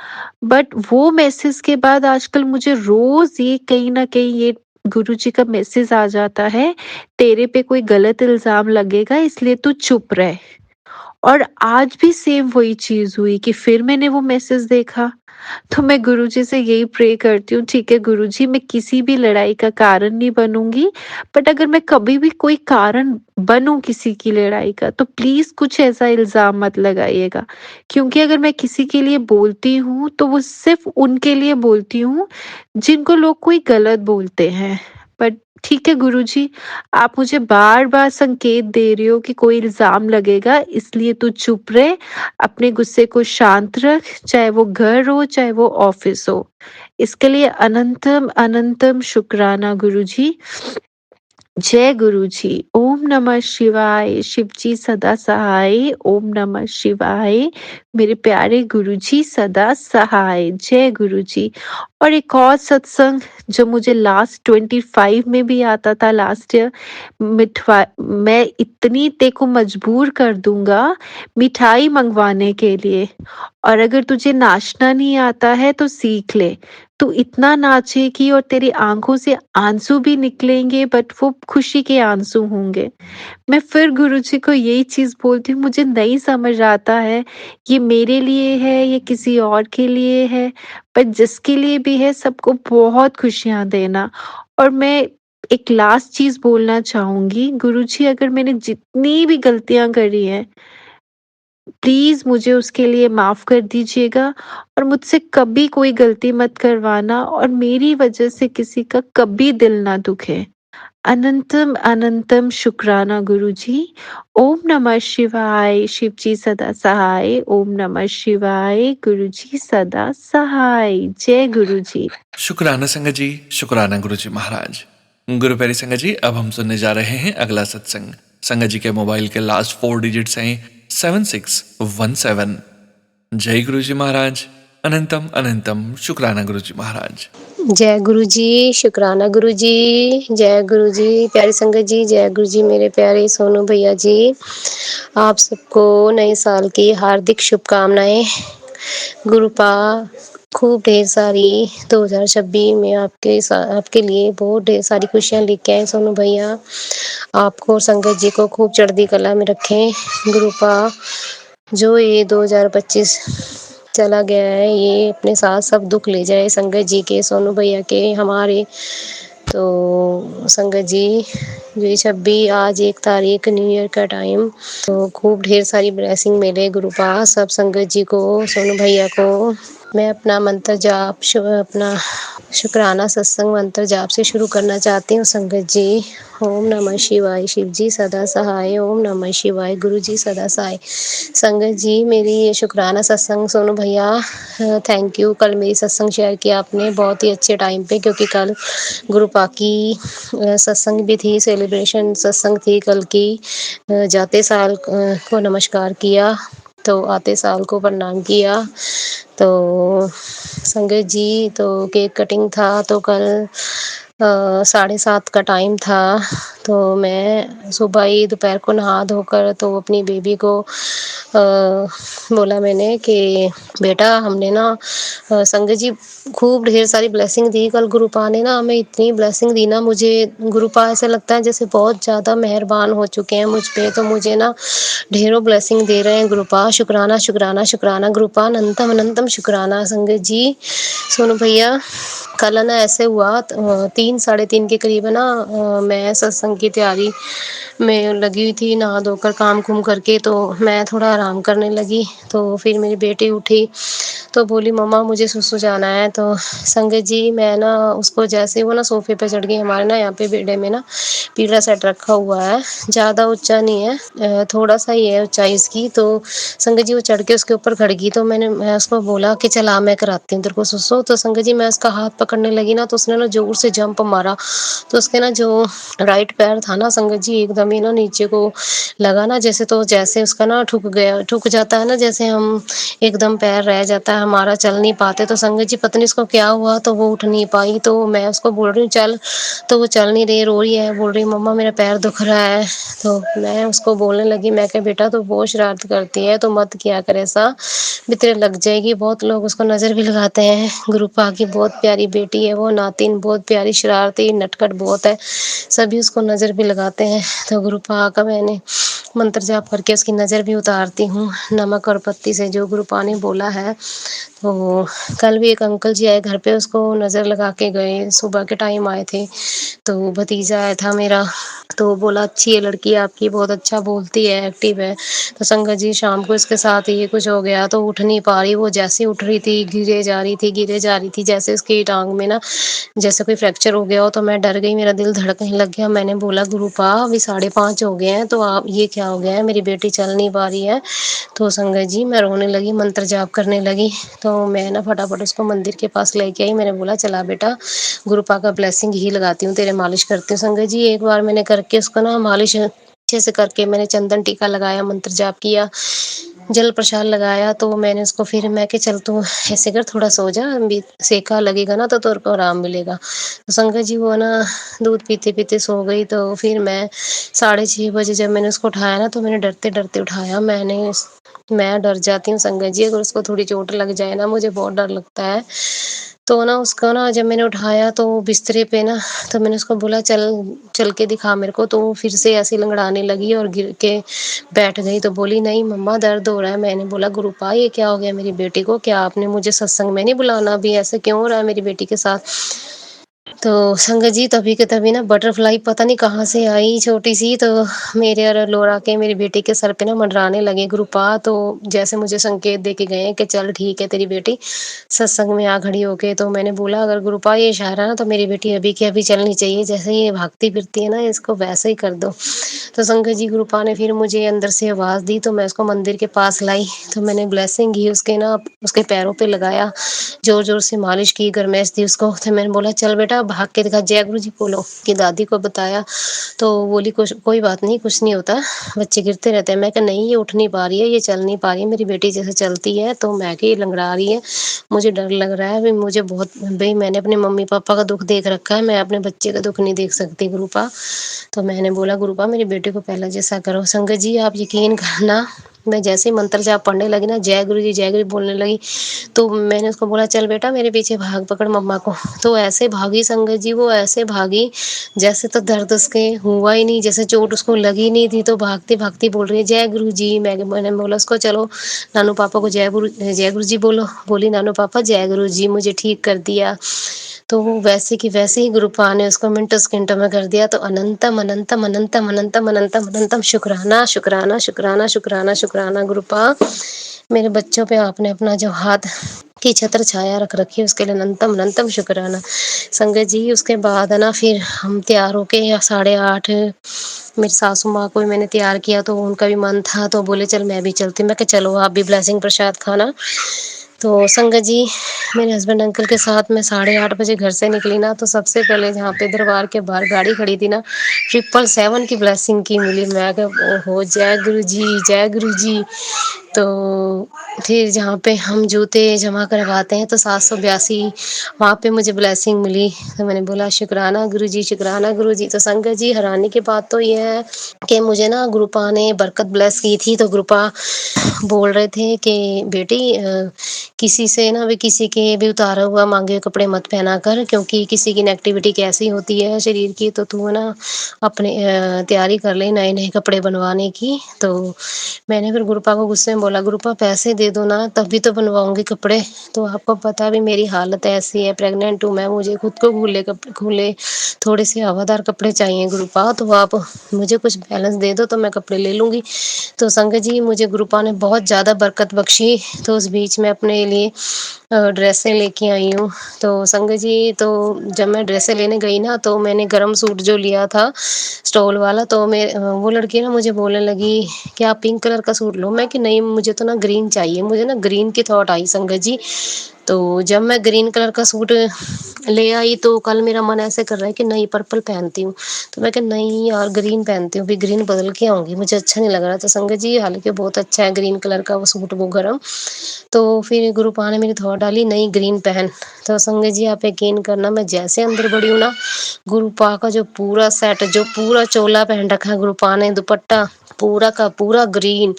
बट वो मैसेज के बाद आजकल मुझे रोज ये कहीं ना कहीं ये गुरुजी का मैसेज आ जाता है, तेरे पे कोई गलत इल्जाम लगेगा इसलिए तू चुप रह। और आज भी सेम वही चीज हुई कि फिर मैंने वो मैसेज देखा। तो मैं गुरुजी से यही प्रे करती हूँ, ठीक है गुरुजी, मैं किसी भी लड़ाई का कारण नहीं बनूंगी, बट अगर मैं कभी भी कोई कारण बनूं किसी की लड़ाई का तो प्लीज कुछ ऐसा इल्जाम मत लगाइएगा। क्योंकि अगर मैं किसी के लिए बोलती हूँ तो वो सिर्फ उनके लिए बोलती हूँ जिनको लोग कोई गलत बोलते हैं। बट ठीक है गुरुजी, आप मुझे बार-बार संकेत दे रहे हो कि कोई इल्ज़ाम लगेगा, इसलिए तू चुप रह, अपने गुस्से को शांत रख, चाहे वो घर हो, चाहे वो ऑफ़िस हो। इसके लिए अनंतम अनंतम शुक्राना गुरुजी। जय गुरुजी। ओम नमः शिवाय। शिव जी सदा सहाय। ओम नमः शिवाय। मेरे प्यारे गुरुजी सदा सहाय। जय गुरुजी। और एक और सत्संग जो मुझे लास्ट 25 में भी आता था लास्ट ईयर, मैं इतनी तेरे को मजबूर कर दूंगा मिठाई मंगवाने के लिए, और अगर तुझे नाचना नहीं आता है तो सीख ले। तू इतना नाचेगी और तेरी आंखों से आंसू भी निकलेंगे, बट वो खुशी के आंसू होंगे। मैं फिर गुरुजी को यही चीज़ बोलती हूँ, मुझे नहीं समझ आता है ये मेरे लिए है या किसी और के लिए है, पर जिसके लिए भी है सबको बहुत खुशियाँ देना। और मैं एक लास्ट चीज़ बोलना चाहूँगी, गुरुजी अगर मैंने जितनी भी गलतियाँ करी हैं, प्लीज़ मुझे उसके लिए माफ़ कर दीजिएगा, और मुझसे कभी कोई गलती मत करवाना, और मेरी वजह से किसी का कभी दिल ना दुखे। अनंतम अनंतम शुक्राना गुरुजी। ओम नमः शिवाय। शिव जी सदा सहाय। ओम नमः शिवाय। गुरुजी सदा सहाय। जय गुरुजी। शुक्राना संगत जी, शुक्राना गुरुजी महाराज। गुरु प्यारी संगत जी, अब हम सुनने जा रहे हैं अगला सत्संग। संगत जी के मोबाइल के लास्ट 4 डिजिट्स हैं 7617। जय गुरुजी महाराज। अनंतम अनंतम शुक्राना गुरुजी महाराज। जय गुरु जी, शुक्राना गुरु जी, जय गुरु जी, प्यारी संगत जी, जय गुरु जी, मेरे प्यारे सोनू भैया जी। आप सबको नए साल की हार्दिक शुभकामनाएं। गुरुपा खूब ढेर सारी 2026 में आपके लिए बहुत ढेर सारी खुशियां लेके आए सोनू भैया। आपको और संगत जी को खूब चढ़ती कला में रखें। गुरुपा जो ये 2025 चला गया है, ये अपने साथ सब दुख ले जाए संगत जी के, सोनू भैया के, हमारे। तो संगत जी जो ये 26 आज 1 तारीख न्यू ईयर का टाइम, तो खूब ढेर सारी ब्लेसिंग मिले गुरुपा सब संगत जी को, सोनू भैया को। मैं अपना मंत्र जाप अपना शुक्राना सत्संग मंत्र जाप से शुरू करना चाहती हूँ संगत जी। ओम नमः शिवाय। शिव जी सदा सहाय। ओम नमः शिवाय। गुरु जी सदा सहाय। संगत जी मेरी ये शुक्राना सत्संग सोनू भैया थैंक यू। कल मेरी सत्संग शेयर किया आपने बहुत ही अच्छे टाइम पे, क्योंकि कल गुरुपा की सत्संग भी थी, सेलिब्रेशन सत्संग थी कल की। जाते साल को नमस्कार किया, तो आते साल को प्रणाम किया। तो संगत जी तो केक कटिंग था, तो कल 7:30 का टाइम था। तो मैं सुबह ही दोपहर को नहा धोकर तो अपनी बेबी को बोला मैंने कि बेटा हमने ना संगत जी खूब ढेर सारी ब्लेसिंग दी कल। गुरुपा ने ना हमें इतनी ब्लेसिंग दी ना, मुझे गुरुपा ऐसा लगता है जैसे बहुत ज़्यादा मेहरबान हो चुके हैं मुझ पे। तो मुझे ना ढेरों ब्लेसिंग दे रहे हैं गुरुपा। शुक्राना शुक्राना शुक्राना गुरुपा, अनंतम अनंतम शुक्राना संगत जी। सोनू भैया कल ना ऐसे हुआ 3 साढ़े 3 के करीब है ना, मैं सत्संग की तैयारी में लगी हुई थी, नहा धोकर काम कुम करके, तो मैं थोड़ा आराम करने लगी। तो फिर मेरी बेटी उठी तो बोली मम्मा मुझे सुसु जाना है। तो संगत जी मैं ना उसको जैसे वो ना सोफे पे चढ़ गई। हमारे ना यहाँ पे बेडे में ना पीढ़ा सेट रखा हुआ है, ज़्यादा ऊंचा नहीं है, थोड़ा सा ही है ऊंचाई इसकी। तो संगत जी वो चढ़ के उसके ऊपर खड़ गई। तो मैं उसको बोला कि चला मैं कराती हूँ तेरे को सुसु। तो संगत जी मैं उसका हाथ पकड़ने लगी ना, तो उसने ना जोर से जंप मारा। तो उसके ना जो राइट पैर था ना संगत जी एकदम ही ना नीचे को लगा ना, जैसे तो जैसे उसका ना ठुक जाता है ना, जैसे हम एकदम पैर रह जाता है हमारा, चल नहीं पाते। तो संगत जी पता नहीं उसको क्या हुआ, तो वो उठ नहीं पाई। तो मैं उसको बोल रही हूँ चल, तो वो चल नहीं रही, रो रही है, बोल रही मम्मा मेरा पैर दुख रहा है। तो मैं उसको बोलने लगी, मैं कहा बेटा तो बहुत शरारत करती है, तो मत किया कर ऐसा, भी तेरे लग जाएगी। बहुत लोग उसको नज़र भी लगाते हैं। गुरुपा की बहुत प्यारी बेटी है वो, नातिन बहुत प्यारी, शरारती नटखट बहुत है, सभी उसको नज़र भी लगाते हैं। तो गुरुपा का मैंने मंत्र जाप करके उसकी नज़र भी उतारती हूँ नमक और पत्ती से, जो गुरुपा ने बोला है। तो कल भी एक अंकल जी आए घर पे, उसको नज़र लगा के गए, सुबह के टाइम आए थे। तो भतीजा आया था मेरा, तो वो बोला अच्छी है लड़की आपकी, बहुत अच्छा बोलती है, एक्टिव है। तो संगत जी शाम को इसके साथ ये कुछ हो गया, तो उठ नहीं पा रही, वो जैसे उठ रही थी गिरे जा रही थी, गिरे जा रही थी, जैसे उसकी टांग में ना जैसे कोई फ्रैक्चर हो गया हो। तो मैं डर गई, मेरा दिल धड़कने लग गया। मैंने बोला गुरुपा अभी 5:30 हो गए हैं, तो आप ये क्या हो गया है, मेरी बेटी चल नहीं पा रही है। तो संगत जी मैं रोने लगी, मंत्र जाप करने लगी। तो मैं ना फटाफट उसको मंदिर के पास लेके आई। मैंने बोला चला बेटा गुरुपा का ब्लेसिंग ही लगाती हूँ, तेरे मालिश करती हूँ। संगत जी एक बार मैंने करके उसको ना मालिश अच्छे से करके मैंने चंदन टीका लगाया, मंत्र जाप किया, जल प्रसाद लगाया। तो मैंने उसको फिर मैं कि चल तू ऐसे कर थोड़ा सो जा, अभी सेका लगेगा ना तो तेरे को आराम मिलेगा। तो संगत जी वो ना दूध पीते पीते सो गई। तो फिर मैं 6:30 बजे जब मैंने उसको उठाया ना, तो मैंने डरते डरते उठाया। मैं डर जाती हूँ संगत जी, अगर उसको थोड़ी चोट लग जाए ना, मुझे बहुत डर लगता है। तो ना उसको ना जब मैंने उठाया तो बिस्तरे पे ना, तो मैंने उसको बोला चल चल के दिखा मेरे को। तो वो फिर से ऐसे लंगड़ाने लगी और गिर के बैठ गई। तो बोली नहीं मम्मा दर्द हो रहा है। मैंने बोला गुरुपा ये क्या हो गया मेरी बेटी को, क्या आपने मुझे सत्संग में नहीं बुलाना, अभी ऐसे क्यों हो रहा है मेरी बेटी के साथ। तो संगत जी तभी के तभी ना बटरफ्लाई पता नहीं कहाँ से आई छोटी सी, तो मेरे और लोरा के मेरी बेटी के सर पे ना मंडराने लगे गुरुपा। तो जैसे मुझे संकेत दे के गए कि चल ठीक है तेरी बेटी सत्संग में आ खड़ी होके। तो मैंने बोला अगर गुरुपा ये इशारा ना, तो मेरी बेटी अभी की अभी चलनी चाहिए, जैसे ये भागती फिरती है ना इसको वैसे ही कर दो। तो संगत जी गुरुपा ने फिर मुझे अंदर से आवाज़ दी, तो मैं उसको मंदिर के पास लाई। तो मैंने ब्लेसिंग ही उसके ना उसके पैरों पे लगाया, जोर जोर से मालिश की, गरमैश दी उसको। तो मैंने बोला चल बेटा भाग के दिखा, जय गुरु जी बोलो कि दादी को बताया। तो बोली कुछ कोई बात नहीं, कुछ नहीं होता, बच्चे गिरते रहते हैं। मैं कहा नहीं ये उठ नहीं पा रही है, ये चल नहीं पा रही है, मेरी बेटी जैसे चलती है। तो मैं कि ये लंगड़ा रही है, मुझे डर लग रहा है। भाई मुझे बहुत, भाई मैंने अपने मम्मी पापा का दुख देख रखा है, मैं अपने बच्चे का दुख नहीं देख सकती गुरुपा। तो मैंने बोला गुरुपा मेरी बेटी को पहले जैसा करो। संगत जी आप यकीन करना, मैं जैसे ही मंत्र जाप पढ़ने लगी ना, जय गुरु जी जय गुरु बोलने लगी, तो मैंने उसको बोला चल बेटा मेरे पीछे भाग, पकड़ मम्मा को। तो ऐसे भागी संगत जी, वो ऐसे भागी जैसे तो दर्द उसके हुआ ही नहीं, जैसे चोट उसको लगी नहीं थी। तो भागती भागती बोल रही है जय गुरु जी। मैंने बोला उसको चलो नानू पापा को जय गुरु जी बोलो। बोली नानू पापा जय गुरु जी, मुझे ठीक कर दिया। तो वो वैसे की वैसे ही गुरुपा ने उसको मिनटों सेकंडों में कर दिया। तो अनंतम अनंतम अनंतम अनंतम अनंतम अनंतम शुक्राना शुक्राना शुक्राना शुक्राना शुक्राना गुरुपा, मेरे बच्चों पे आपने अपना जो हाथ की छत्र छाया रख रखी है उसके लिए अनंतम अनंतम शुक्राना। संगत जी उसके बाद है ना फिर हम तैयार होके 8:30 मेरी सासू माँ को भी मैंने तैयार किया, तो उनका भी मन था, तो बोले चल मैं भी चलती। मैं कहा चलो आप भी ब्लेसिंग प्रसाद खाना। तो संगत जी मेरे हस्बैंड अंकल के साथ मैं 8:30 बजे घर से निकली ना, तो सबसे पहले जहाँ पे दरबार के बाहर गाड़ी खड़ी थी ना, 777 की ब्लेसिंग की मिली। मैं कहा ओहो जय गुरु जी जय गुरु जी। तो फिर जहाँ पे हम जूते जमा करवाते हैं तो 782 वहाँ पे मुझे ब्लेसिंग मिली। तो मैंने बोला शुक्राना गुरु जी शुक्राना गुरु जी। तो संगत जी हैरानी की बात तो ये है कि मुझे ना गुरुपा ने बरकत ब्लेस की थी। तो गुरुपा बोल रहे थे कि बेटी किसी से ना भी किसी के भी उतारा हुआ मांगे हुए कपड़े मत पहना कर, क्योंकि किसी की नेगेटिविटी कैसी होती है शरीर की। तो तू ना अपने तैयारी कर ले नए नए कपड़े बनवाने की। तो मैंने फिर गुरुपा को गुस्से में बोला गुरुपा पैसे दे दो ना, तभी तो बनवाऊंगी कपड़े। तो आपको पता है भी मेरी हालत ऐसी है, प्रेग्नेंट हूँ मैं, मुझे खुद को खुले थोड़े से हवादार कपड़े चाहिए गुरुपा। तो आप मुझे कुछ बैलेंस दे दो तो मैं कपड़े ले लूँगी। तो संगत जी मुझे गुरुपा ने बहुत ज़्यादा बरकत बख्शी। तो उस बीच में अपने लिए ड्रेसें लेके आई हूँ। तो संगत जी तो जब मैं ड्रेसें लेने गई ना, तो मैंने गरम सूट जो लिया था स्टॉल वाला, तो मैं वो लड़की ना मुझे बोलने लगी कि आप पिंक कलर का सूट लो। मैं कि नहीं मुझे तो ना ग्रीन चाहिए, मुझे ना ग्रीन की थॉट आई संगत जी। तो जब मैं ग्रीन कलर का सूट ले आई, तो कल मेरा मन ऐसे कर रहा है कि नहीं पर्पल पहनती हूँ। तो मैं कहा नहीं यार ग्रीन पहनती हूँ, भी ग्रीन बदल के आऊँगी, मुझे अच्छा नहीं लग रहा। तो संगत जी हालांकि बहुत अच्छा है ग्रीन कलर का वो सूट वो गरम। तो फिर गुरुपा ने मेरी थॉट डाली नहीं ग्रीन पहन। तो संगत जी आप यकीन करना, मैं जैसे अंदर बढ़ी हूँ ना, गुरुपा का जो पूरा सेट, जो पूरा चोला पहन रखा है गुरुपा ने, दुपट्टा पूरा का पूरा ग्रीन,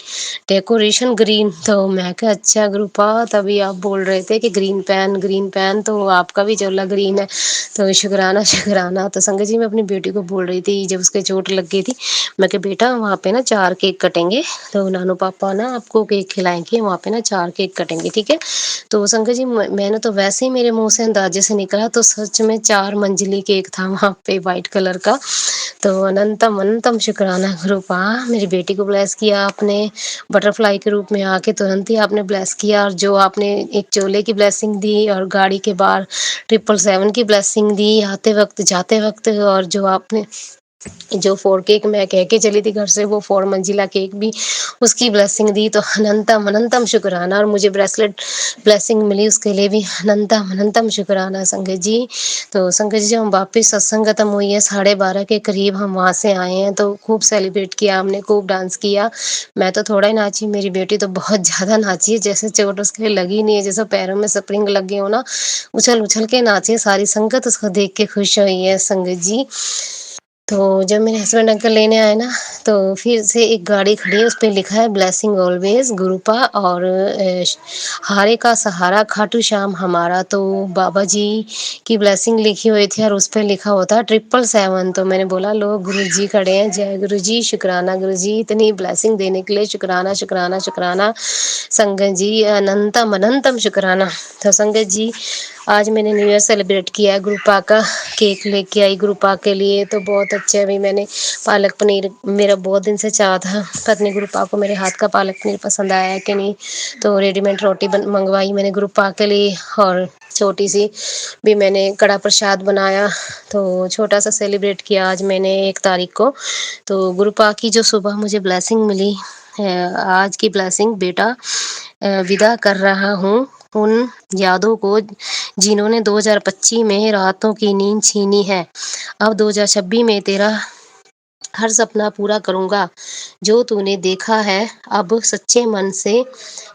डेकोरेशन ग्रीन। तो मैं कहा अच्छा गुरुपा, तभी आप बोल रहे थे कि ग्रीन पेन तो आपका भी चोला ग्रीन है, तो शुक्राना शुक्राना। तो संगत जी मैं अपनी बेटी को बोल रही थी जब उसके चोट लग गई थी, मैं कहा बेटा वहाँ पे ना 4 केक कटेंगे, तो नानू पापा ना आपको केक खिलाएंगे, वहाँ पे ना 4 केक कटेंगे, ठीक है। तो संगत जी मैंने तो वैसे ही मेरे मुंह से अंदाजे से निकला, तो सच में 4 मंजिली केक था वहाँ पे वाइट कलर का। तो अनंतम अनंतम शुक्राना गुरुपा, मेरी बेटी को ब्लेस किया आपने, बटरफ्लाई के रूप में आके तुरंत ही आपने ब्लेस किया, और जो आपने एक चोले की ब्लेसिंग दी और गाड़ी के बाहर 777 की ब्लेसिंग दी आते वक्त जाते वक्त, और जो आपने जो 4 केक मैं कह के चली थी घर से, वो 4 मंजिला केक भी उसकी ब्लेसिंग दी, तो अनंतम अनंतम शुक्राना। और मुझे ब्रेसलेट ब्लेसिंग मिली उसके लिए भी अनंतम अनंतम शुक्राना संगत जी। तो संगत जी जब हम वापस सत्संग खत्म हुई है 12:30 के करीब हम वहाँ से आए हैं, तो खूब सेलिब्रेट किया हमने, खूब डांस किया। मैं तो थोड़ा ही नाची, मेरी बेटी तो बहुत ज़्यादा नाची है, जैसे चोट उसके लगी नहीं है, जैसे पैरों में स्प्रिंग लग गए हो ना, उछल उछल के नाची, सारी संगत उसको देख के खुश हुई है संगत जी। तो जब मेरे हस्बैंड अंकल लेने आए ना, तो फिर से एक गाड़ी खड़ी है, उस पे लिखा है ब्लेसिंग ऑलवेज गुरुपा, और हारे का सहारा खाटू श्याम हमारा, तो बाबा जी की ब्लेसिंग लिखी हुई थी और उस पे लिखा होता 777। तो मैंने बोला लो गुरु जी खड़े हैं, जय गुरु जी, शुक्राना गुरु जी, इतनी ब्लेसिंग देने के लिए शुक्राना शुक्राना शुक्राना संगत जी, अनंतम अनंतम शुक्राना। तो संगत जी आज मैंने न्यू ईयर सेलिब्रेट किया है, गुरुपा का केक लेके आई गुरुपा के लिए, तो बहुत अच्छे। अभी मैंने पालक पनीर, मेरा बहुत दिन से चाह था, पत्नी गुरुपा को मेरे हाथ का पालक पनीर पसंद आया है कि नहीं, तो रेडीमेड रोटी मंगवाई मैंने गुरुपा के लिए, और छोटी सी भी मैंने कड़ा प्रसाद बनाया, तो छोटा सा सेलिब्रेट किया आज मैंने 1 तारीख को। तो गुरुपा की जो सुबह मुझे ब्लेसिंग मिली, आज की ब्लेसिंग, बेटा विदा कर रहा हूँ उन यादों को जिन्होंने 2025 में रातों की नींद छीनी है, अब 2026 में तेरा हर सपना पूरा करूंगा जो तूने देखा है, अब सच्चे मन से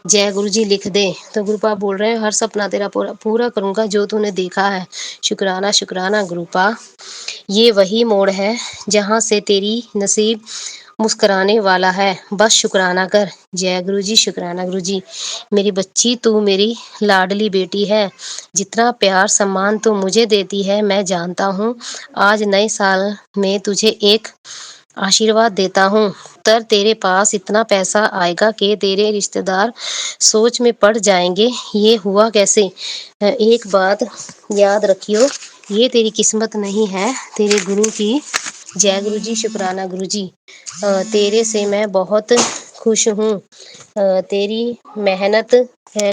जय गुरु जी लिख दे। तो गुरुपा बोल रहे हैं हर सपना तेरा पूरा पूरा करूंगा जो तूने देखा है, शुक्राना शुक्राना गुरुपा। ये वही मोड़ है जहाँ से तेरी नसीब मुस्कुराने वाला है, बस शुक्राना कर, जय गुरु जी, शुक्राना गुरु जी। मेरी बच्ची तू मेरी लाडली बेटी है, जितना प्यार सम्मान तू मुझे देती है मैं जानता हूँ, आज नए साल में तुझे एक आशीर्वाद देता हूँ, तर तेरे पास इतना पैसा आएगा कि तेरे रिश्तेदार सोच में पड़ जाएंगे ये हुआ कैसे। एक बात याद रखियो, ये तेरी किस्मत नहीं है तेरे गुरु की, जय गुरु जी, शुक्राना गुरु जी। तेरे से मैं बहुत खुश हूँ, तेरी मेहनत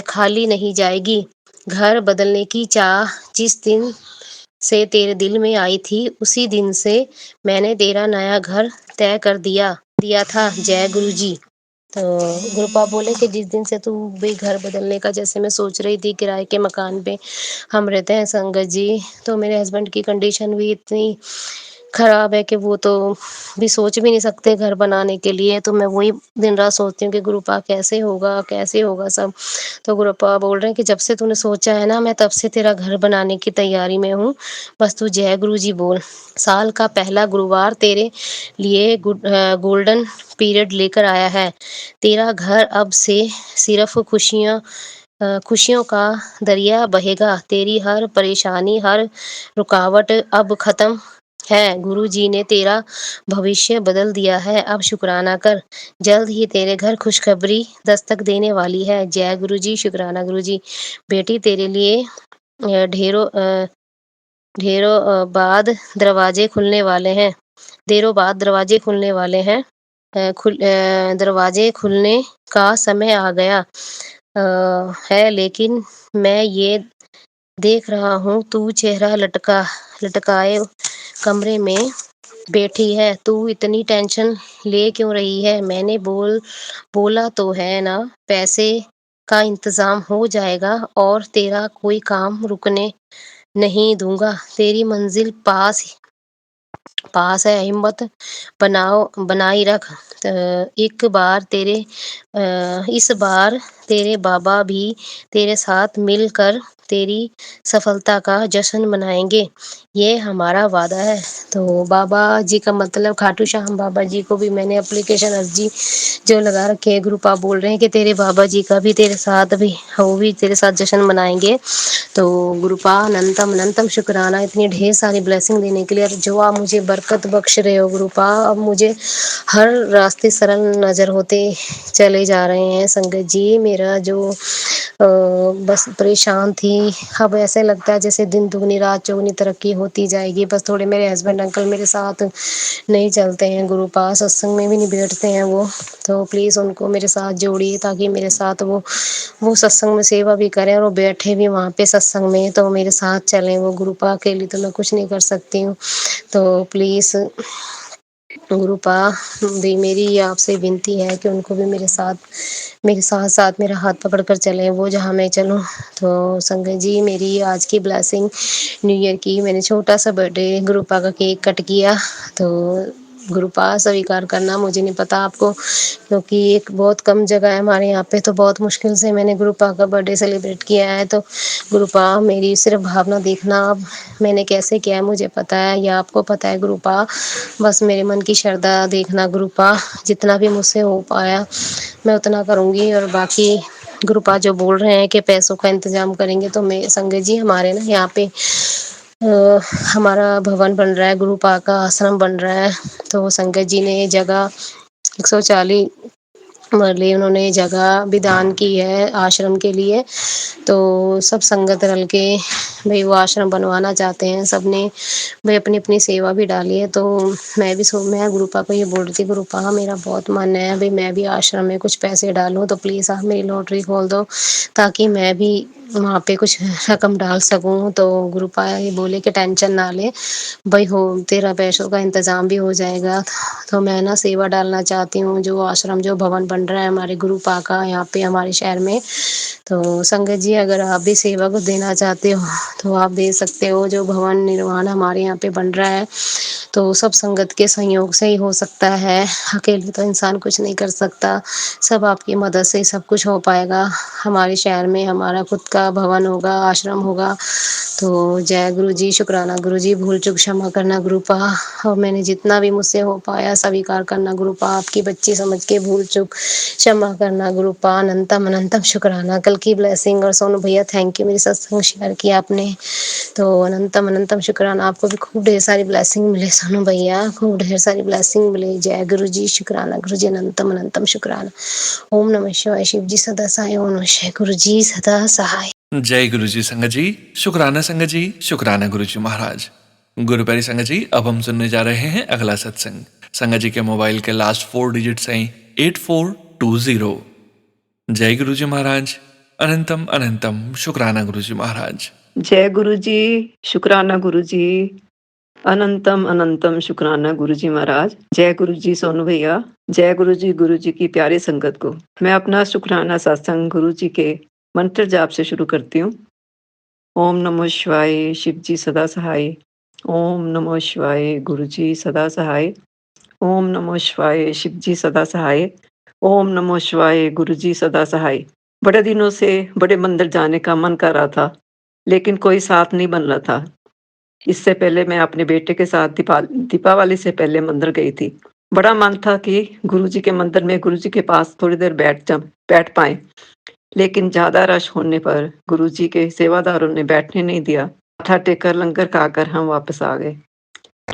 खाली नहीं जाएगी। घर बदलने की चाह जिस दिन से तेरे दिल में आई थी, उसी दिन से मैंने तेरा नया घर तय कर दिया था, जय गुरु जी। तो गुरुपा बोले कि जिस दिन से तू भी घर बदलने का, जैसे मैं सोच रही थी किराए के मकान पे हम रहते हैं संगत जी, तो मेरे हस्बैंड की कंडीशन भी इतनी खराब है कि वो तो भी सोच भी नहीं सकते घर बनाने के लिए, तो मैं वही दिन रात सोचती हूँ कि गुरुपा कैसे होगा सब। तो गुरुपा बोल रहे हैं कि जब से तूने सोचा है ना, मैं तब से तेरा घर बनाने की तैयारी में हूँ, बस तू जय गुरु जी बोल। साल का पहला गुरुवार तेरे लिए गोल्डन पीरियड लेकर आया है, तेरा घर अब से सिर्फ खुशियों का दरिया बहेगा, तेरी हर परेशानी हर रुकावट अब खत्म है, गुरु जी ने तेरा भविष्य बदल दिया है, अब शुक्राना कर, जल्द ही तेरे घर खुशखबरी दस्तक देने वाली है, जय गुरु जी, शुक्राना गुरु जी। बेटी तेरे लिए ढेरों बाद दरवाजे खुलने वाले हैं, दरवाजे खुलने का समय आ गया है, लेकिन मैं ये देख रहा हूँ तू चेहरा लटकाए कमरे में बैठी है, तू इतनी टेंशन ले क्यों रही है, मैंने बोला तो है ना, पैसे का इंतजाम हो जाएगा और तेरा कोई काम रुकने नहीं दूंगा, तेरी मंजिल पास है, हिम्मत बनाई रख, इस बार तेरे बाबा भी तेरे साथ मिलकर तेरी सफलता का जश्न मनाएंगे, ये हमारा वादा है। तो बाबा जी का मतलब खाटू श्याम बाबा जी को भी मैंने एप्लीकेशन अर्जी जो लगा रखी है, ग्रुप आप बोल रहे हैं कि तेरे बाबा जी का भी तेरे साथ भी, वो भी तेरे साथ जश्न मनाएंगे। तो गुरुपा अनंतम अनंतम शुक्राना इतनी ढेर सारी ब्लेसिंग देने के लिए, और जो आप मुझे बरकत बख्श रहे हो गुरुपा, अब मुझे हर रास्ते सरल नज़र होते चले जा रहे हैं संगत जी। मेरा जो बस परेशान थी, अब ऐसे लगता है जैसे दिन दुगनी रात चौगुनी तरक्की होती जाएगी। बस थोड़े मेरे हस्बैंड अंकल मेरे साथ नहीं चलते हैं गुरुपा, सत्संग में भी नहीं बैठते हैं वो, तो प्लीज़ उनको मेरे साथ जोड़िए ताकि मेरे साथ वो सत्संग में सेवा भी करें और वो बैठे भी वहाँ पे सत्संग में, तो मेरे साथ चलें वो गुरुपा। अकेली तो मैं कुछ नहीं कर सकती हूँ, तो प्लीज़ गुरुपा भी मेरी आपसे विनती है कि उनको भी मेरे साथ साथ मेरा हाथ पकड़ कर चलें वो जहाँ मैं चलूँ। तो संगत जी मेरी आज की ब्लेसिंग न्यू ईयर की, मैंने छोटा सा बर्थडे गुरुपा का केक कट किया, तो गुरुपा स्वीकार करना, मुझे नहीं पता आपको, क्योंकि एक बहुत कम जगह है हमारे यहाँ पे, तो बहुत मुश्किल से मैंने गुरुपा का बर्थडे सेलिब्रेट किया है। तो गुरुपा मेरी सिर्फ भावना देखना, अब मैंने कैसे किया है मुझे पता है या आपको पता है गुरुपा, बस मेरे मन की श्रद्धा देखना गुरुपा, जितना भी मुझसे हो पाया मैं उतना करूँगी। और बाकी गुरुपा जो बोल रहे हैं कि पैसों का इंतजाम करेंगे, तो मैं संगत जी हमारे ना यहाँ पे हमारा भवन बन रहा है, गुरुपा का आश्रम बन रहा है, तो संगत जी ने जगह 140 मरले उन्होंने जगह भी दान की है आश्रम के लिए। तो सब संगत रल के भाई वो आश्रम बनवाना चाहते हैं, सबने भाई अपनी अपनी सेवा भी डाली है। तो मैं गुरुपा को ये बोल रही थी, गुरुपा मेरा बहुत मन है भाई मैं भी आश्रम में कुछ पैसे डालूं, तो प्लीज़ आप मेरी लॉटरी खोल दो ताकि मैं भी वहाँ पे कुछ रकम डाल सकूं। तो गुरुपा ये बोले कि टेंशन ना ले भाई, हो तेरा पैसों का इंतज़ाम भी हो जाएगा। तो मैं ना सेवा डालना चाहती हूँ, जो आश्रम जो भवन बन रहा है हमारे गुरुपा का यहाँ पे हमारे शहर में। तो संगत जी अगर आप भी सेवा को देना चाहते हो तो आप दे सकते हो। जो भवन निर्माण हमारे यहाँ पे बन रहा है तो सब संगत के सहयोग से ही हो सकता है, अकेले तो इंसान कुछ नहीं कर सकता, सब आपकी मदद से ही सब कुछ हो पाएगा। हमारे शहर में हमारा खुद का भवन होगा, आश्रम होगा। तो जय गुरु जी, शुक्राना गुरु जी, भूल चूक क्षमा करना गुरुपा, और मैंने जितना भी मुझसे हो पाया स्वीकार करना गुरुपा, आपकी बच्ची समझ के भूल चूक क्षमा करना गुरुपा, अनंतम अनंतम शुक्राना। कल की ब्लेसिंग, और सोनू भैया थैंक यू मेरी सत्संग शेयर किया आपने, तो अनंतम अनंतम शुक्राना। आपको भी खूब ढेर सारी ब्लेसिंग मिले सोनू भैया, खूब ढेर सारी ब्लेसिंग मिले। जय गुरु जी, शुक्राना गुरु जी, अनंतम अनंतम शुक्राना। ओम नमः शिवाय, शिव जी सदा सहाय, ओम नमः शिवाय, गुरु जी सदा सहाय। जय गुरु जी संगत जी, शुक्राना संगत जी, शुक्राना गुरु जी महाराज। गुरु प्यारी संगत जी, अब हम सुनने जा रहे हैं अगला सत्संग। संगत जी के मोबाइल के लास्ट 4 डिजिट्स हैं 8420। जय गुरु जी महाराज, अनंतम अनंतम शुक्राना गुरु जी महाराज। जय गुरु जी, शुक्राना गुरु जी, अनंतम अनंतम शुक्राना गुरु जी महाराज। जय गुरु जी सोनू भैया, जय गुरु जी की प्यारी संगत को मैं अपना शुक्राना सत्संग गुरु जी के मंत्र जाप से शुरू करती हूँ। ओम नमो शिवाय, शिव जी सदा सहाय। ओम नमो शिवाय, गुरु जी सदा सहाय। ओम नमो शिवाय, शिव जी सदा सहाय। ओम नमो शिवाय, गुरु जी सदा सहाय। बड़े दिनों से बड़े मंदिर जाने का मन कर रहा था, लेकिन कोई साथ नहीं बन रहा था। इससे पहले मैं अपने बेटे के साथ दीपावली से पहले मंदिर गई थी। बड़ा मन था कि गुरुजी के मंदिर में गुरुजी के पास थोड़ी देर बैठ पाए, लेकिन ज्यादा रश होने पर गुरुजी के सेवादारों ने बैठने नहीं दिया। माथा टेकर लंगर खाकर हम वापस आ गए।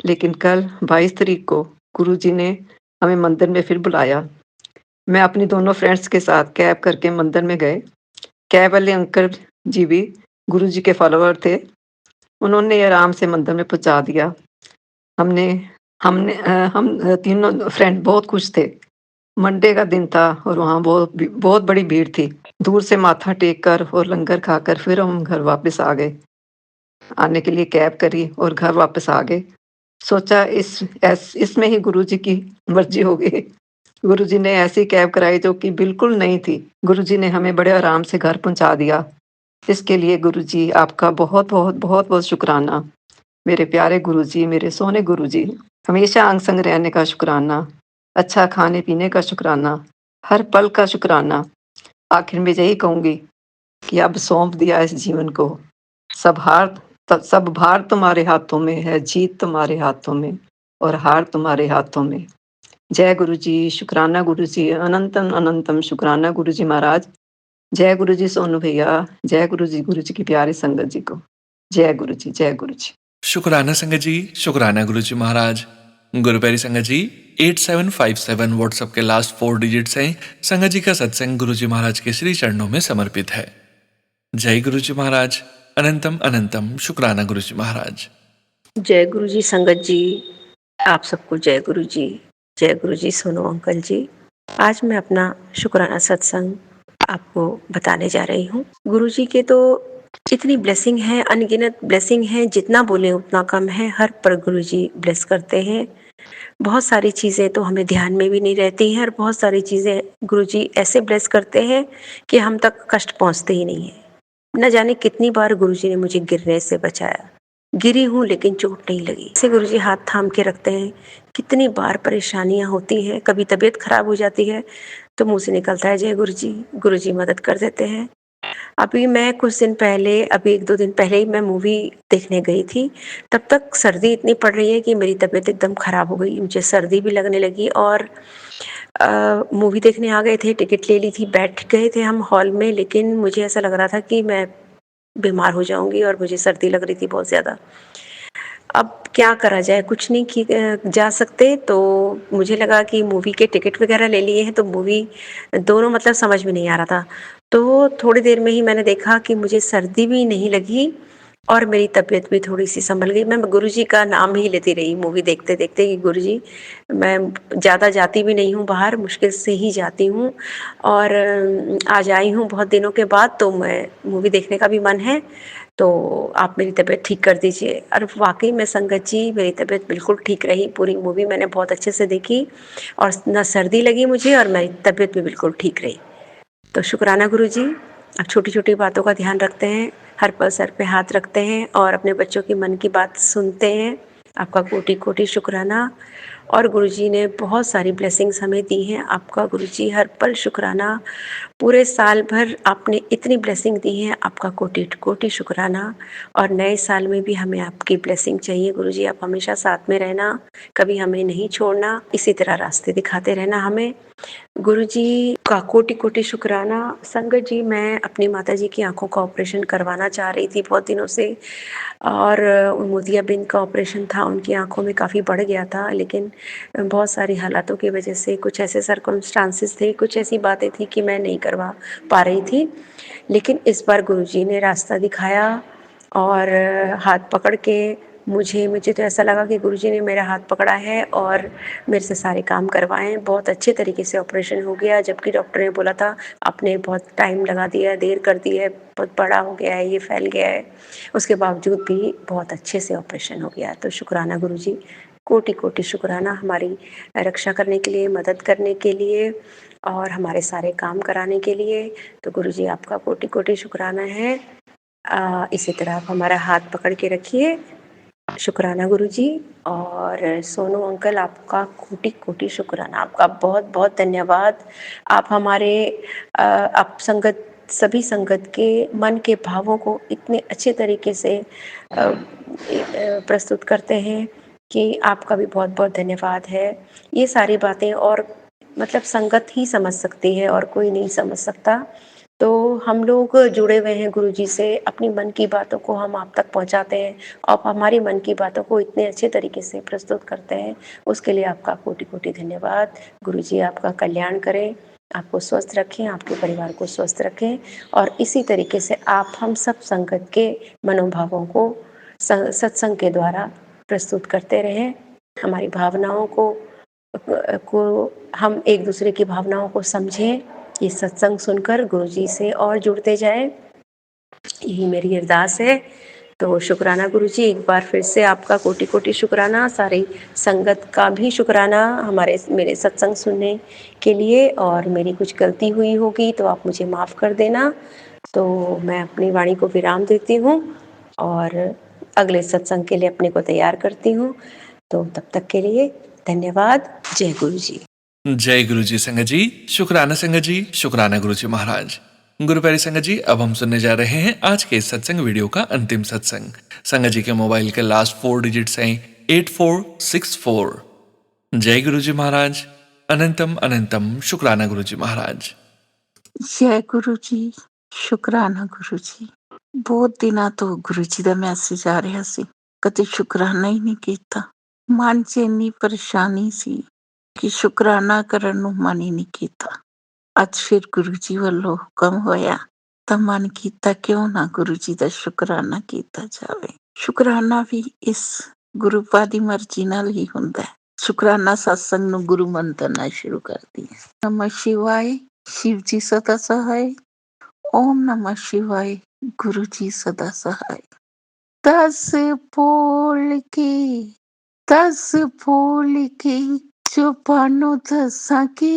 लेकिन कल 22 तारीख को गुरुजी ने हमें मंदिर में फिर बुलाया। मैं अपनी दोनों फ्रेंड्स के साथ कैब करके मंदिर में गए। कैब वाले अंकल जी भी गुरुजी के फॉलोअर थे। उन्होंने आराम से मंदिर में पहुंचा दिया। हमने हमने हम तीनों फ्रेंड बहुत खुश थे। मंडे का दिन था और वहाँ बहुत बड़ी भीड़ थी। दूर से माथा टेक कर और लंगर खाकर फिर हम घर वापस आ गए। आने के लिए कैब करी और घर वापस आ गए। सोचा इसमें ही गुरुजी की मर्जी हो गई। गुरुजी ने ऐसी कैब कराई जो कि बिल्कुल नहीं थी। गुरुजी ने हमें बड़े आराम से घर पहुंचा दिया। इसके लिए गुरुजी आपका बहुत बहुत बहुत बहुत शुक्राना। मेरे प्यारे गुरुजी, मेरे सोने गुरुजी, हमेशा अंग संग रहने का शुक्राना, अच्छा खाने पीने का शुक्राना, हर पल का शुक्राना। आखिर में यही कहूँगी कि अब सौंप दिया इस जीवन को। सब भार तुम्हारे हाथों में है, जीत तुम्हारे हाथों में और हार तुम्हारे हाथों में। जय गुरु जी, शुक्राना गुरु जी, अनंतम अनंतम शुक्राना गुरु जी महाराज। जय गुरु जी सोनू भैया, जय गुरु जी की प्यारी संगत जी को। जय गुरु जी, जय गुरु जी। शुक्राना संगत जी, शुक्राना गुरुजी महाराज। गुरु प्यारी संगत जी, 8757 व्हाट्सएप के लास्ट 4 डिजिट्स हैं। संगत जी का सत्संग गुरुजी महाराज के श्री चरणों में समर्पित है। जय गुरुजी महाराज, अनंतम अनंतम शुक्राना गुरुजी महाराज। जय गुरु जी संगत जी, आप सबको जय गुरु जी। जय गुरु जी सोनू अंकल जी। आज मैं अपना शुक्राना सत्संग आपको बताने जा रही हूँ। गुरु जी के तो इतनी ब्लेसिंग है, अनगिनत ब्लेसिंग है, जितना बोले उतना कम है। हर पर गुरु जी ब्लेस करते हैं। बहुत सारी चीज़ें तो हमें ध्यान में भी नहीं रहती हैं और बहुत सारी चीज़ें गुरु जी ऐसे ब्लेस करते हैं कि हम तक कष्ट पहुँचते ही नहीं है। न जाने कितनी बार गुरु जी ने मुझे गिरने से बचाया। गिरी हूँ लेकिन चोट नहीं लगी। ऐसे गुरु जी हाथ थाम के रखते हैं। कितनी बार परेशानियां होती हैं, कभी तबीयत खराब हो जाती है तो मुंह से निकलता है जय गुरु जी मदद कर देते हैं। अभी मैं कुछ दिन पहले, अभी 1-2 दिन पहले ही मैं मूवी देखने गई थी। तब तक सर्दी इतनी पड़ रही है कि मेरी तबीयत एकदम खराब हो गई। मुझे सर्दी भी लगने लगी और मूवी देखने आ गए थे, टिकट ले ली थी, बैठ गए थे हम हॉल में, लेकिन मुझे ऐसा लग रहा था कि मैं बीमार हो जाऊंगी और मुझे सर्दी लग रही थी बहुत ज़्यादा। अब क्या करा जाए, कुछ नहीं की जा सकते। तो मुझे लगा कि मूवी के टिकट वगैरह ले लिए हैं तो मूवी दोनों मतलब समझ में नहीं आ रहा था। तो थोड़ी देर में ही मैंने देखा कि मुझे सर्दी भी नहीं लगी और मेरी तबीयत भी थोड़ी सी संभल गई। मैं गुरुजी का नाम ही लेती रही मूवी देखते देखते कि गुरुजी, मैं ज़्यादा जाती भी नहीं हूँ बाहर, मुश्किल से ही जाती हूँ और आज आई हूँ बहुत दिनों के बाद, तो मैं मूवी देखने का भी मन है, तो आप मेरी तबीयत ठीक कर दीजिए। और वाकई में संगत जी मेरी तबीयत बिल्कुल ठीक रही। पूरी मूवी मैंने बहुत अच्छे से देखी और न सर्दी लगी मुझे और मेरी तबीयत भी बिल्कुल ठीक रही। तो शुक्राना गुरु जी। अब छोटी छोटी बातों का ध्यान रखते हैं, हर पल सर पे हाथ रखते हैं और अपने बच्चों की मन की बात सुनते हैं। आपका कोटि कोटि शुक्राना। और गुरुजी ने बहुत सारी ब्लेसिंग्स हमें दी हैं। आपका गुरुजी हर पल शुक्राना। पूरे साल भर आपने इतनी ब्लेसिंग दी है, आपका कोटि कोटि शुक्राना। और नए साल में भी हमें आपकी ब्लेसिंग चाहिए गुरुजी। आप हमेशा साथ में रहना, कभी हमें नहीं छोड़ना, इसी तरह रास्ते दिखाते रहना हमें। गुरुजी का कोटि कोटि शुक्राना। संगत जी, मैं अपनी माताजी की आंखों का ऑपरेशन करवाना चाह रही थी बहुत दिनों से और मोतियाबिंद का ऑपरेशन था, उनकी आंखों में काफ़ी बढ़ गया था, लेकिन बहुत सारी हालातों की वजह से, कुछ ऐसे सर्कमस्टांसेस थे, कुछ ऐसी बातें थी कि मैं नहीं करवा पा रही थी। लेकिन इस बार गुरुजी ने रास्ता दिखाया और हाथ पकड़ के मुझे तो ऐसा लगा कि गुरुजी ने मेरा हाथ पकड़ा है और मेरे से सारे काम करवाए। बहुत अच्छे तरीके से ऑपरेशन हो गया, जबकि डॉक्टर ने बोला था आपने बहुत टाइम लगा दिया, देर कर दी है, बहुत बड़ा हो गया है, ये फैल गया है। उसके बावजूद भी बहुत अच्छे से ऑपरेशन हो गया। तो शुक्राना गुरुजी, कोटि कोटि शुक्राना हमारी रक्षा करने के लिए, मदद करने के लिए और हमारे सारे काम कराने के लिए। तो गुरुजी आपका कोटि कोटि शुक्राना है। इसी तरह आप हमारा हाथ पकड़ के रखिए। शुक्राना गुरुजी। और सोनू अंकल, आपका कोटि कोटि शुक्राना, आपका बहुत बहुत धन्यवाद। आप हमारे आप संगत, सभी संगत के मन के भावों को इतने अच्छे तरीके से प्रस्तुत करते हैं कि आपका भी बहुत बहुत धन्यवाद है। ये सारी बातें और मतलब संगत ही समझ सकती है और कोई नहीं समझ सकता। तो हम लोग जुड़े हुए हैं गुरुजी से, अपनी मन की बातों को हम आप तक पहुंचाते हैं। आप हमारी मन की बातों को इतने अच्छे तरीके से प्रस्तुत करते हैं, उसके लिए आपका कोटि कोटि धन्यवाद। गुरुजी आपका कल्याण करें, आपको स्वस्थ रखें, आपके परिवार को स्वस्थ रखें और इसी तरीके से आप हम सब संगत के मनोभावों को सत्संग के द्वारा प्रस्तुत करते रहें। हमारी भावनाओं को हम एक दूसरे की भावनाओं को समझें। ये सत्संग सुनकर गुरुजी से और जुड़ते जाएं, यही मेरी अरदास है। तो शुक्राना गुरुजी, एक बार फिर से आपका कोटि कोटि शुक्राना। सारी संगत का भी शुक्राना मेरे सत्संग सुनने के लिए। और मेरी कुछ गलती हुई होगी तो आप मुझे माफ़ कर देना। तो मैं अपनी वाणी को विराम देती हूँ और अगले सत्संग के लिए अपने को तैयार करती हूँ। तो तब तक के लिए धन्यवाद। जय गुरु जी। जय गुरु जी संगत जी, शुक्राना संगत जी, शुक्राना गुरु जी महाराज। गुरु प्यारी संगत जी, अब हम सुनने जा रहे हैं आज के इस सत्संग वीडियो का अंतिम सत्संग। संगत जी के मोबाइल के लास्ट 4 डिजिट्स हैं 8464। जय गुरु जी महाराज, अनंतम अनंतम शुक्राना गुरु जी महाराज। जय गुरु जी, शुक्राना गुरु जी। ਬਹੁਤ ਦਿਨਾਂ ਤੋਂ ਗੁਰੂ ਜੀ ਦਾ ਮੈਸੇਜ ਆ ਰਿਹਾ ਸੀ, ਕਦੇ ਸ਼ੁਕਰਾਨਾ ਹੀ ਨਹੀਂ ਕੀਤਾ। ਮਨ 'ਚ ਇੰਨੀ ਪਰੇਸ਼ਾਨੀ ਸੀ ਕਿ ਸ਼ੁਕਰਾਨਾ ਕਰਨ ਨੂੰ ਮਨ ਹੀ ਨਹੀਂ ਕੀਤਾ। ਅੱਜ ਫਿਰ ਗੁਰੂ ਜੀ ਵੱਲੋਂ ਹੁਕਮ ਹੋਇਆ ਤਾਂ ਮਨ ਕੀਤਾ ਕਿਉਂ ਨਾ ਗੁਰੂ ਜੀ ਦਾ ਸ਼ੁਕਰਾਨਾ ਕੀਤਾ ਜਾਵੇ। ਸ਼ੁਕਰਾਨਾ ਵੀ ਇਸ ਗੁਰੂ ਪਾਦ ਦੀ ਮਰਜ਼ੀ ਨਾਲ ਹੀ ਹੁੰਦਾ ਹੈ। ਸ਼ੁਕਰਾਨਾ ਸਤਸੰਗ ਨੂੰ ਗੁਰੂ ਮੰਤਰ ਨਾਲ ਸ਼ੁਰੂ ਕਰਦੀ ਹੈ। ਨਮः शिवाय, शिव जी सदा सहाय। ओम नमः शिवाय, गुरु जी सदा सहाय। 10 बोल के जुबानों दसां की,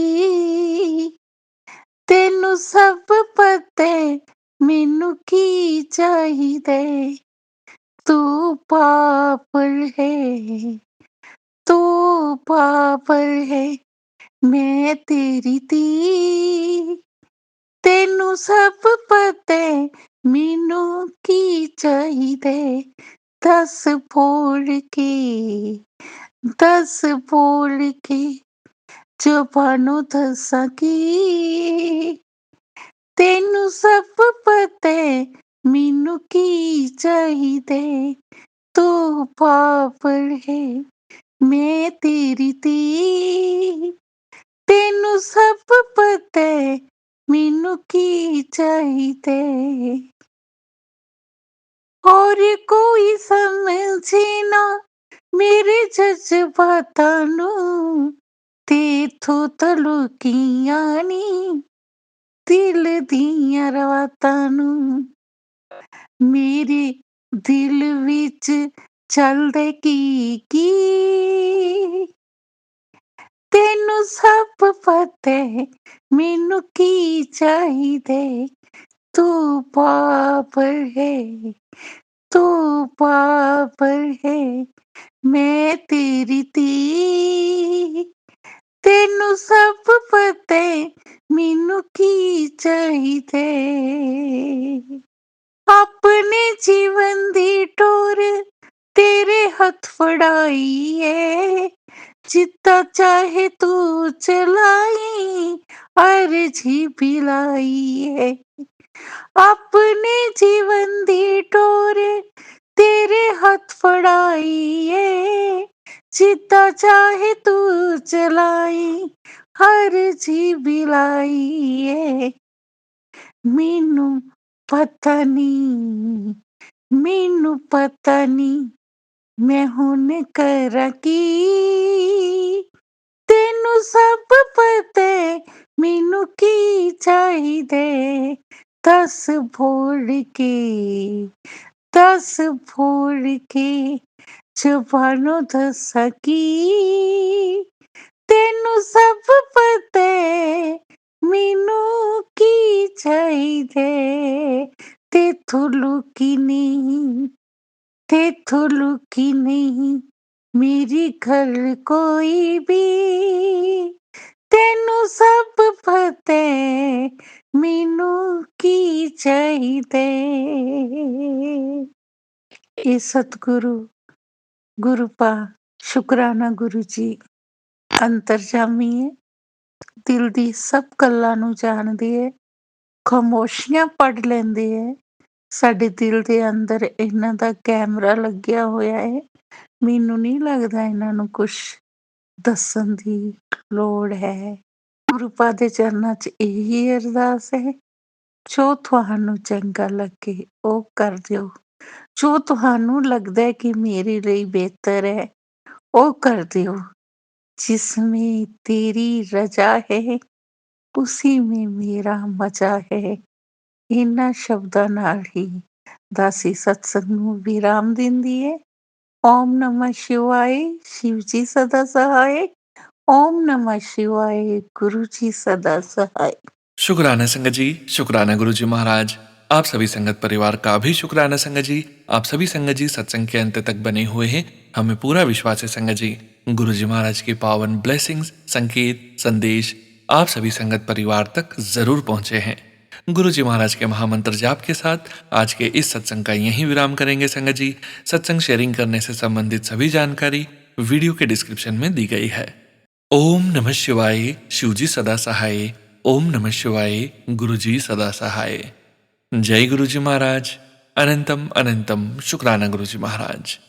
तेनू सब पता मैनू की चाहिदे। तू पागल है, तू पागल है, मैं तेरी धी। तेनू सब पता मैनू की चाहिदे। 10 बोल के जुबानों दसां की, तेनू सब पता मैनू की चाहिदे। तू पागल है, मैं तेरी धी। तेनू सब पता मैनू की चाहिदे। और कोई समझे ना मेरे जज्बातां नू, तेथों तलुकियां नी दिल दियां रातां नू। मेरे दिल विच चलदे की तेनू सब पता मैनू की चाहिदे। तू पागल है, तू पागल है, मैं तेरी धी। तेनू सब पता मैनू की चाहिदे। अपने जीवन दी टोर तेरे हथ फड़ाई है, जिद्दां चाहे तू चलाई, अर्जी भी लाई है। अपने जीवन दी टोर तेरे हथ फड़ाई है, जिद्दां चाहे तू चलाई, अर्जी भी लाई है। मैनू पता नहीं मैं हुण करां की, तेनू सब पता मैनू की चाहिदे। 10 बोल के जुबानों दसां की, तेनू सब पता मैनू की चाहिदे। तेथों लुकी नहीं मेरी गल कोई भी, तेनू सब पता मैनू की चाहिदे। ਇਹ ਸਤਿਗੁਰੂ ਗੁਰੂ ਪਾ ਸ਼ੁਕਰਾਨਾ ਗੁਰੂ ਜੀ ਅੰਤਰਜਾਮੀ ਹੈ, ਦਿਲ ਦੀ ਸਭ ਗੱਲਾਂ ਨੂੰ ਜਾਣਦੇ ਹੈ, ਖਾਮੋਸ਼ੀਆਂ ਪੜ੍ਹ ਲੈਂਦੇ ਹੈ। ਸਾਡੇ ਦਿਲ ਦੇ ਅੰਦਰ ਇਹਨਾਂ ਦਾ ਕੈਮਰਾ ਲੱਗਿਆ ਹੋਇਆ ਹੈ। ਮੈਨੂੰ ਨਹੀਂ ਲੱਗਦਾ ਇਹਨਾਂ ਨੂੰ ਕੁਛ ਦੱਸਣ ਦੀ ਲੋੜ ਹੈ। ਗੁਰੂ ਪਾ ਦੇ ਚਰਨਾਂ 'ਚ ਇਹੀ ਅਰਦਾਸ ਹੈ, ਜੋ ਤੁਹਾਨੂੰ ਚੰਗਾ ਲੱਗੇ ਉਹ ਕਰ ਦਿਓ। ਜੋ ਤੁਹਾਨੂੰ ਲੱਗਦਾ ਹੈ ਕਿ ਮੇਰੇ ਲਈ ਬਿਹਤਰ ਹੈ ਉਹ ਕਰ ਦਿਓ। जिसमें तेरी रजा है उसी में मेरा मजा है। ਇਹਨਾਂ ਸ਼ਬਦਾਂ ਨਾਲ ਹੀ ਦਾਸੀ ਸਤਸੰਗ ਨੂੰ ਵਿਰਾਮ ਦਿੰਦੀ ਹੈ। ਓਮ ਨਮः शिवाय, शिव जी सदा सहाय। ओम नमः शिवाय, गुरु जी सदा सहाय। शुक्राना संगत जी, शुक्राना गुरु जी महाराज। आप सभी संगत परिवार का भी शुक्राना संगत जी। आप सभी संगत जी सत्संग के अंत तक बने हुए हैं, हमें पूरा विश्वास है संगत जी। गुरुजी महाराज के पावन ब्लेसिंग्स, संकेत, संदेश आप सभी संगत परिवार तक जरूर पहुंचे हैं। गुरुजी महाराज के महामंत्र जाप के साथ आज के इस सत्संग का यहीं विराम करेंगे संगत जी। सत्संग शेयरिंग करने से संबंधित सभी जानकारी वीडियो के डिस्क्रिप्शन में दी गई है। ओम नमः शिवाय, शिवजी सदा सहाय। ओम नमः शिवाय, गुरुजी सदा सहाय। जय गुरुजी महाराज। अनंतम अनंतम शुक्राना गुरुजी महाराज।